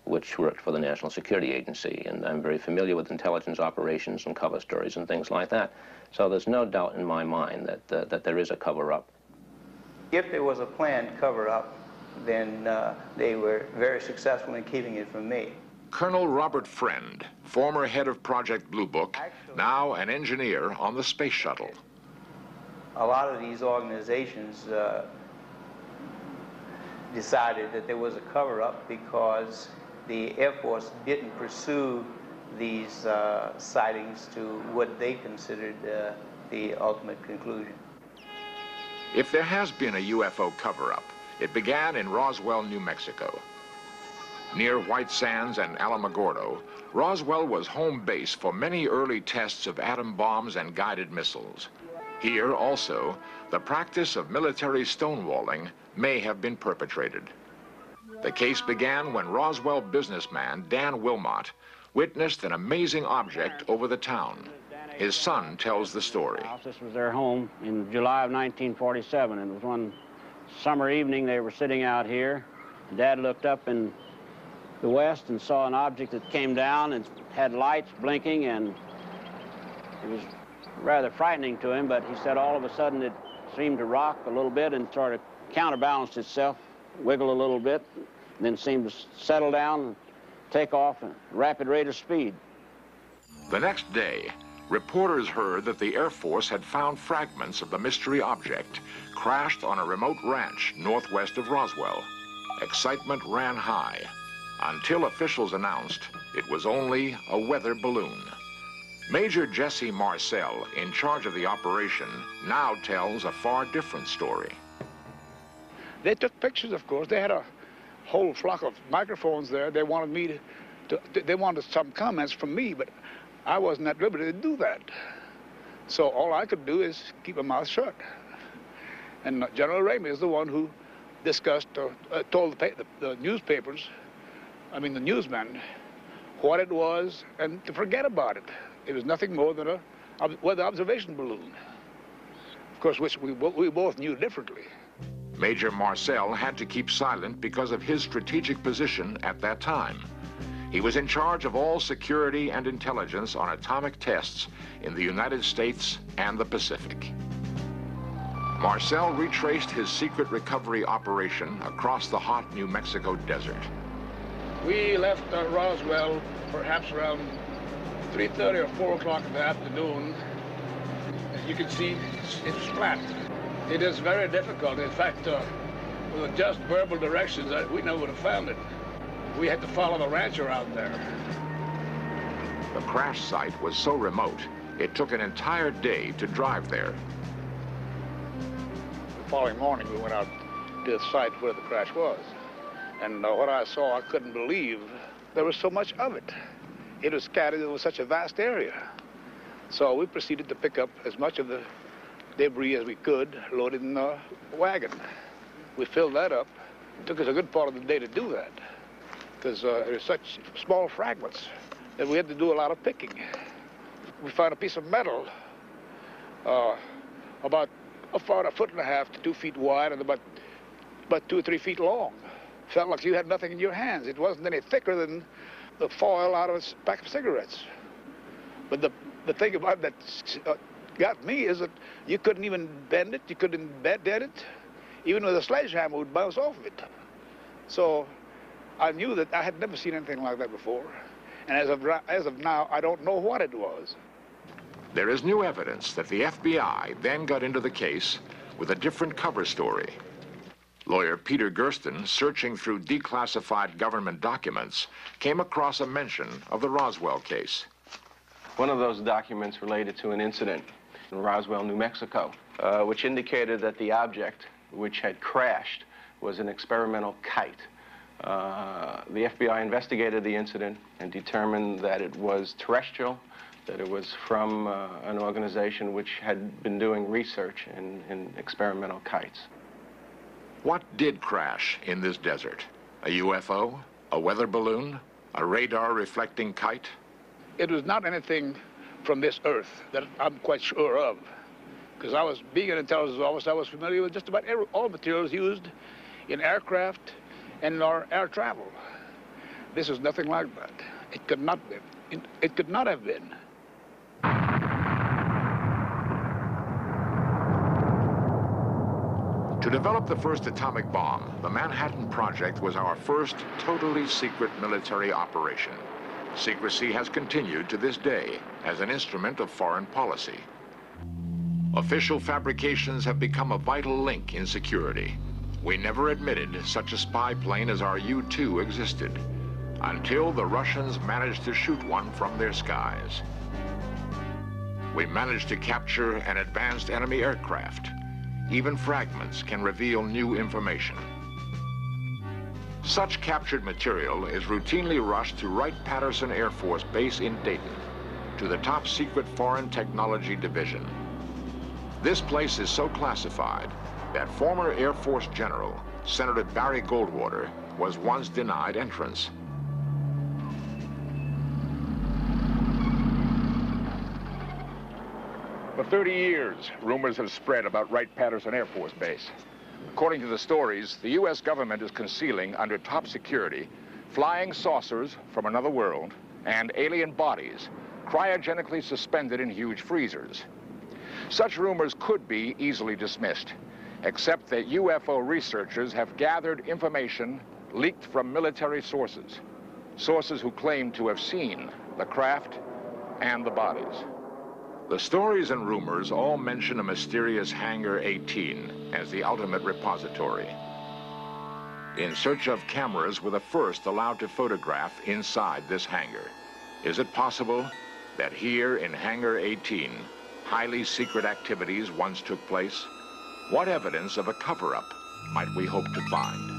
which worked for the National Security Agency, and I'm very familiar with intelligence operations and cover stories and things like that. So there's no doubt in my mind that there is a cover-up. If there was a planned cover-up, then they were very successful in keeping it from me. Colonel Robert Friend, former head of Project Blue Book, now an engineer on the space shuttle. A lot of these organizations decided that there was a cover-up because the Air Force didn't pursue these sightings to what they considered the ultimate conclusion. If there has been a UFO cover-up, it began in Roswell, New Mexico. Near White Sands and Alamogordo, Roswell was home base for many early tests of atom bombs and guided missiles. Here, also, the practice of military stonewalling may have been perpetrated. The case began when Roswell businessman Dan Wilmot witnessed an amazing object over the town. His son tells the story. This was their home in July of 1947, and it was one summer evening. They were sitting out here. Dad looked up in the west and saw an object that came down and had lights blinking, and it was rather frightening to him, but he said all of a sudden it seemed to rock a little bit and sort of counterbalanced itself, wiggle a little bit, and then seemed to settle down and take off at a rapid rate of speed. The next day, reporters heard that the Air Force had found fragments of the mystery object crashed on a remote ranch northwest of Roswell. Excitement ran high until officials announced it was only a weather balloon. Major Jesse Marcel, in charge of the operation, now tells a far different story. They took pictures, of course. They had a whole flock of microphones there. They wanted me they wanted some comments from me, but I wasn't at liberty to do that. So all I could do is keep my mouth shut. And General Ramey is the one who discussed, told the newspapers, I mean the newsmen, what it was and to forget about it. It was nothing more than a weather observation balloon, of course, which we both knew differently. Major Marcel had to keep silent because of his strategic position at that time. He was in charge of all security and intelligence on atomic tests in the United States and the Pacific. Marcel retraced his secret recovery operation across the hot New Mexico desert. We left Roswell perhaps around 3:30 or 4 o'clock in the afternoon. As you can see, it's flat. It is very difficult. In fact, with just verbal directions, we never would have found it. We had to follow the rancher out there. The crash site was so remote, it took an entire day to drive there. The following morning, we went out to the site where the crash was. And what I saw, I couldn't believe there was so much of it. It was scattered over such a vast area. So we proceeded to pick up as much of the debris as we could, loaded in the wagon. We filled that up. It took us a good part of the day to do that, because there's such small fragments that we had to do a lot of picking. We found a piece of metal about a 1.5 to 2 feet wide and about 2 or 3 feet long. Felt like you had nothing in your hands. It wasn't any thicker than the foil out of a pack of cigarettes. But the thing about that got me is that you couldn't even bend it, you couldn't dead it. Even with a sledgehammer would bounce off of it. So I knew that I had never seen anything like that before. And as of now, I don't know what it was. There is new evidence that the FBI then got into the case with a different cover story. Lawyer Peter Gersten, searching through declassified government documents, came across a mention of the Roswell case. One of those documents related to an incident in Roswell, New Mexico, which indicated that the object which had crashed was an experimental kite. The FBI investigated the incident and determined that it was terrestrial, that it was from an organization which had been doing research in experimental kites. What did crash in this desert? A UFO? A weather balloon? A radar-reflecting kite? It was not anything from this earth that I'm quite sure of, because being an intelligence officer, I was familiar with just about all materials used in aircraft and in our air travel. This is nothing like that. It could not be. It could not have been. To develop the first atomic bomb, the Manhattan Project was our first totally secret military operation. Secrecy has continued to this day as an instrument of foreign policy. Official fabrications have become a vital link in security. We never admitted such a spy plane as our U-2 existed, until the Russians managed to shoot one from their skies. We managed to capture an advanced enemy aircraft. Even fragments can reveal new information. Such captured material is routinely rushed to Wright-Patterson Air Force Base in Dayton, to the top secret Foreign Technology Division. This place is so classified that former Air Force General, Senator Barry Goldwater, was once denied entrance. 30 years, rumors have spread about Wright-Patterson Air Force Base. According to the stories, the U.S. government is concealing under top security flying saucers from another world and alien bodies cryogenically suspended in huge freezers. Such rumors could be easily dismissed, except that UFO researchers have gathered information leaked from military sources, sources who claim to have seen the craft and the bodies. The stories and rumors all mention a mysterious Hangar 18 as the ultimate repository. In search of cameras were the first allowed to photograph inside this hangar. Is it possible that here in Hangar 18, highly secret activities once took place? What evidence of a cover-up might we hope to find?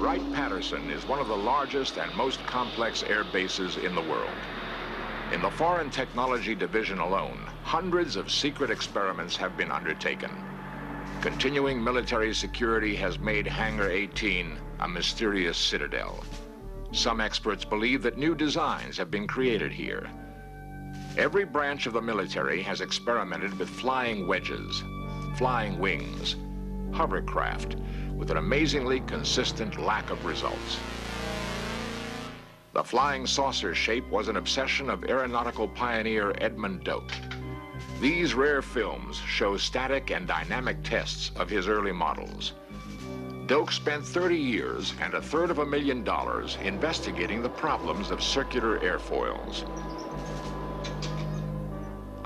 Wright-Patterson is one of the largest and most complex air bases in the world. In the Foreign Technology Division alone, hundreds of secret experiments have been undertaken. Continuing military security has made Hangar 18 a mysterious citadel. Some experts believe that new designs have been created here. Every branch of the military has experimented with flying wedges, flying wings, hovercraft, with an amazingly consistent lack of results. The flying saucer shape was an obsession of aeronautical pioneer Edmund Doak. These rare films show static and dynamic tests of his early models. Doak spent 30 years and $250,000 investigating the problems of circular airfoils.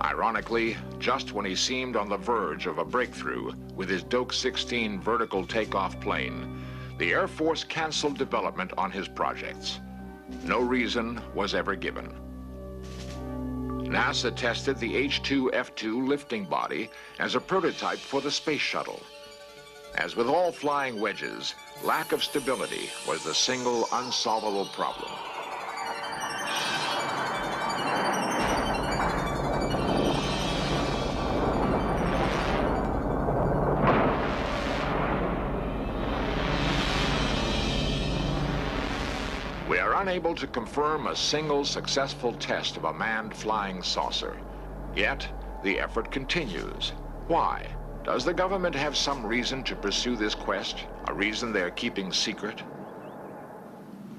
Ironically, just when he seemed on the verge of a breakthrough with his Doak 16 vertical takeoff plane, the Air Force canceled development on his projects. No reason was ever given. NASA tested the H-2F2 lifting body as a prototype for the space shuttle. As with all flying wedges, lack of stability was the single unsolvable problem. We are unable to confirm a single successful test of a manned flying saucer. Yet, the effort continues. Why? Does the government have some reason to pursue this quest? A reason they're keeping secret?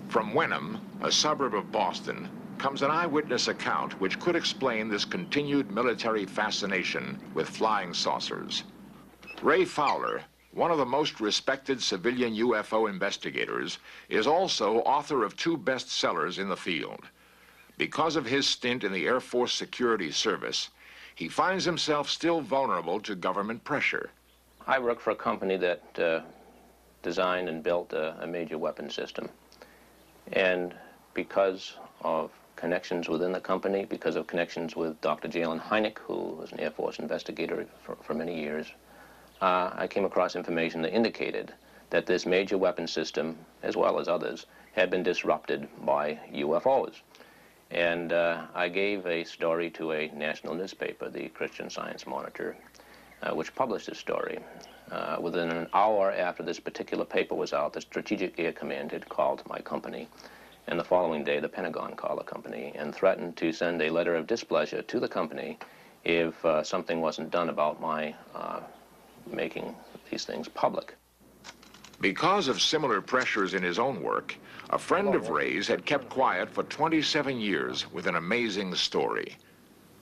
From Wenham, a suburb of Boston, comes an eyewitness account which could explain this continued military fascination with flying saucers. Ray Fowler, one of the most respected civilian UFO investigators, is also author of 2 bestsellers in the field. Because of his stint in the Air Force Security Service, he finds himself still vulnerable to government pressure. I work for a company that designed and built a major weapon system. And because of connections within the company, because of connections with Dr. Jalen Hynek, who was an Air Force investigator for many years, I came across information that indicated that this major weapon system, as well as others, had been disrupted by UFOs. And I gave a story to a national newspaper, the Christian Science Monitor, which published this story. Within an hour after this particular paper was out, the Strategic Air Command had called my company. And the following day, the Pentagon called the company and threatened to send a letter of displeasure to the company if something wasn't done about my making these things public. Because of similar pressures in his own work, a friend of Ray's had kept quiet for 27 years with an amazing story.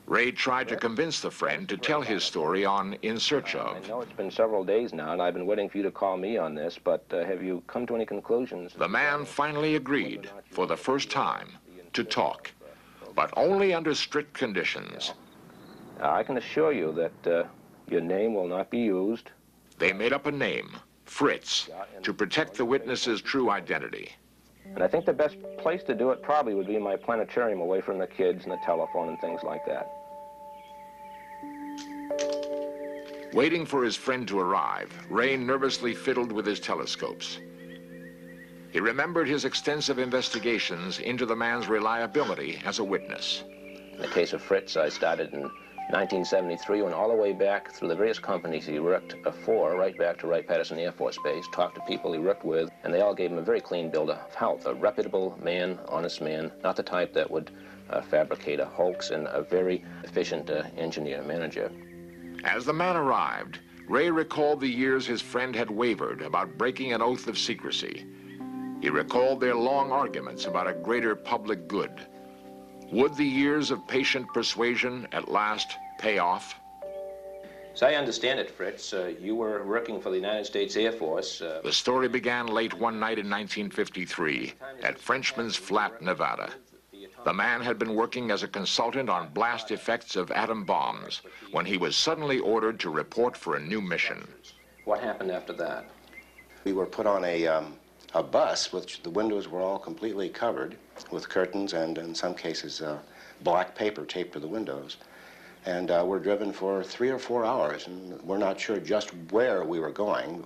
Ray tried to convince the friend to tell his story on In Search Of. I know it's been several days now, and I've been waiting for you to call me on this, but have you come to any conclusions? The man finally agreed, for the first time, to talk, but only under strict conditions. I can assure you that your name will not be used. They made up a name, Fritz, to protect the witness's true identity. And I think the best place to do it probably would be in my planetarium, away from the kids and the telephone and things like that. Waiting for his friend to arrive, Ray nervously fiddled with his telescopes. He remembered his extensive investigations into the man's reliability as a witness. In the case of Fritz, I started in 1973, went all the way back through the various companies he worked for, right back to Wright-Patterson Air Force Base, talked to people he worked with, and they all gave him a very clean bill of health, a reputable man, honest man, not the type that would fabricate a hoax, and a very efficient engineer manager. As the man arrived, Ray recalled the years his friend had wavered about breaking an oath of secrecy. He recalled their long arguments about a greater public good. Would the years of patient persuasion at last pay off? As I understand it, Fritz, you were working for the United States Air Force. The story began late one night in 1953 at Frenchman's Flat, Nevada. The man had been working as a consultant on blast effects of atom bombs when he was suddenly ordered to report for a new mission. What happened after that? We were put on a bus, which the windows were all completely covered with curtains and, in some cases, black paper taped to the windows. And we're driven for 3 or 4 hours, and we're not sure just where we were going.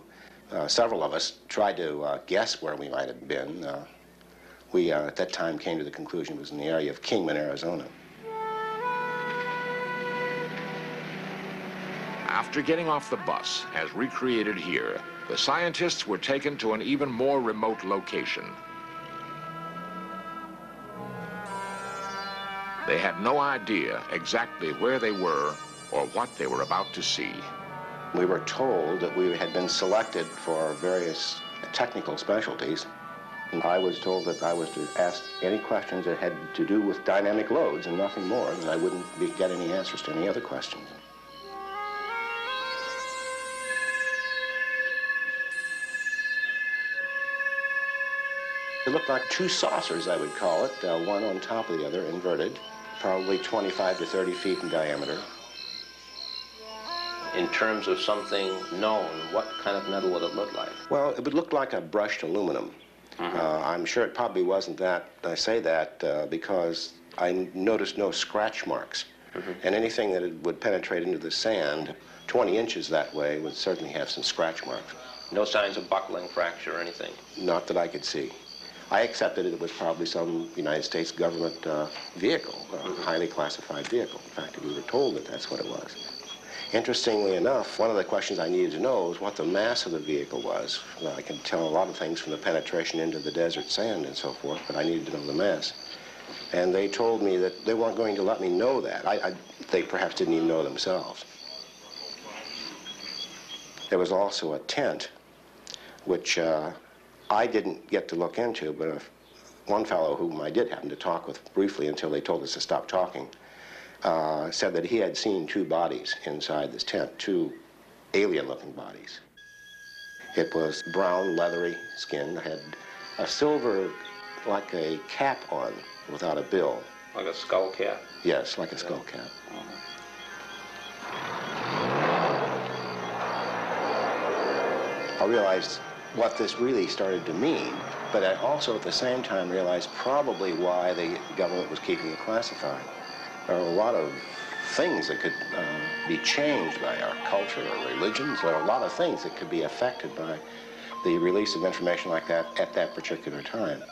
Several of us tried to guess where we might have been. We, at that time, came to the conclusion it was in the area of Kingman, Arizona. After getting off the bus, as recreated here, the scientists were taken to an even more remote location. They had no idea exactly where they were or what they were about to see. We were told that we had been selected for various technical specialties. And I was told that I was to ask any questions that had to do with dynamic loads and nothing more, and I wouldn't get any answers to any other questions. It looked like 2 saucers, I would call it, one on top of the other, inverted, probably 25 to 30 feet in diameter. In terms of something known, what kind of metal would it look like? Well, it would look like a brushed aluminum. I'm sure it probably wasn't that. I say that because I noticed no scratch marks. And anything that would penetrate into the sand 20 inches that way would certainly have some scratch marks. No signs of buckling, fracture, or anything? Not that I could see. I accepted it was probably some United States government vehicle, a highly classified vehicle. In fact, we were told that that's what it was. Interestingly enough, one of the questions I needed to know was what the mass of the vehicle was. Well, I can tell a lot of things from the penetration into the desert sand and so forth, but I needed to know the mass. And they told me that they weren't going to let me know that. They perhaps didn't even know themselves. There was also a tent, which I didn't get to look into, but one fellow whom I did happen to talk with briefly until they told us to stop talking, said that he had seen 2 bodies inside this tent, 2 alien-looking bodies. It was brown, leathery skin, had a silver, like a cap on, without a bill. Like a skull cap? Yes, like a skull cap. I realized what this really started to mean, but I also at the same time realized probably why the government was keeping it classified. There are a lot of things that could be changed by our culture or religions. There are a lot of things that could be affected by the release of information like that at that particular time.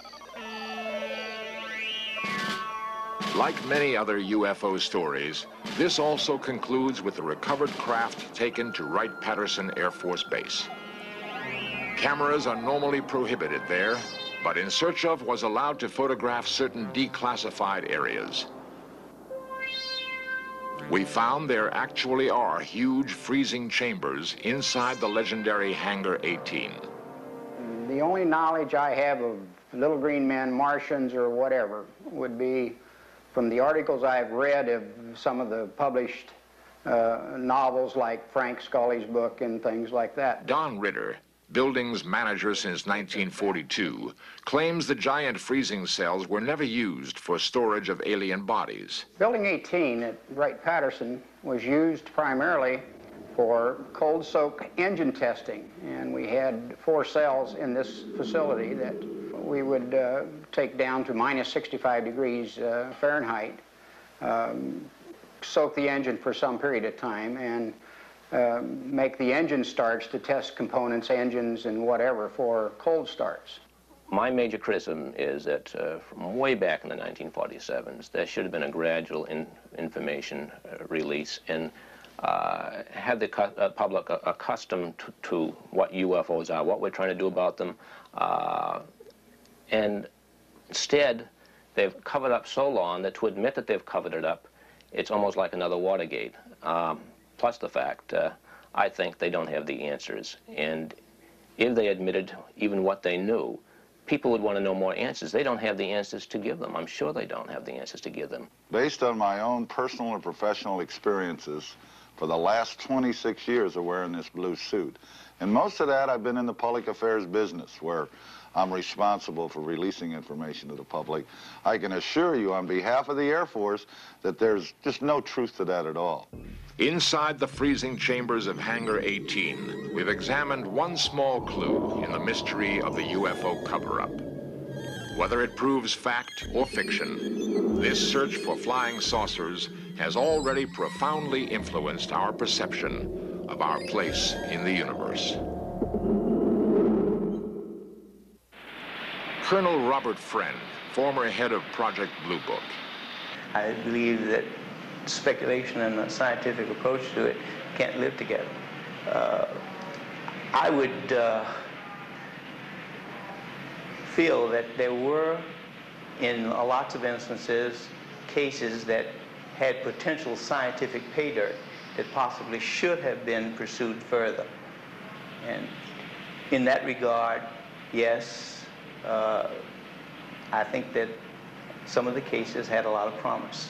Like many other UFO stories, this also concludes with the recovered craft taken to Wright-Patterson Air Force Base. Cameras are normally prohibited there, but In Search Of was allowed to photograph certain declassified areas. We found there actually are huge freezing chambers inside the legendary Hangar 18. The only knowledge I have of little green men, Martians, or whatever would be from the articles I've read of some of the published novels like Frank Scully's book and things like that. Don Ritter, buildings manager since 1942, claims the giant freezing cells were never used for storage of alien bodies. Building 18 at Wright-Patterson was used primarily for cold soak engine testing, and we had 4 cells in this facility that we would take down to minus 65 degrees Fahrenheit, soak the engine for some period of time, and make the engine starts to test components, engines, and whatever for cold starts. My major criticism is that from way back in the 1947s, there should have been a gradual information release and have the public accustomed to what UFOs are, what we're trying to do about them, and instead they've covered up so long that to admit that they've covered it up, it's almost like another Watergate. Plus the fact, I think they don't have the answers, and if they admitted even what they knew, people would want to know more answers. They don't have the answers to give them. I'm sure they don't have the answers to give them. Based on my own personal and professional experiences, for the last 26 years of wearing this blue suit. And most of that I've been in the public affairs business, where I'm responsible for releasing information to the public. I can assure you on behalf of the Air Force that there's just no truth to that at all. Inside the freezing chambers of Hangar 18, we've examined one small clue in the mystery of the UFO cover-up. Whether it proves fact or fiction, this search for flying saucers has already profoundly influenced our perception of our place in the universe. Colonel Robert Friend, former head of Project Blue Book. I believe that speculation and a scientific approach to it can't live together. I would feel that there were, in lots of instances, cases that had potential scientific pay dirt that possibly should have been pursued further. And in that regard, yes, I think that some of the cases had a lot of promise.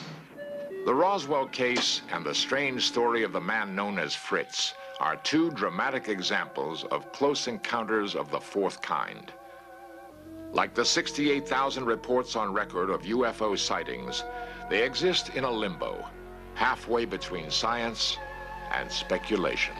The Roswell case and the strange story of the man known as Fritz are two dramatic examples of close encounters of the fourth kind. Like the 68,000 reports on record of UFO sightings, they exist in a limbo, halfway between science and speculation.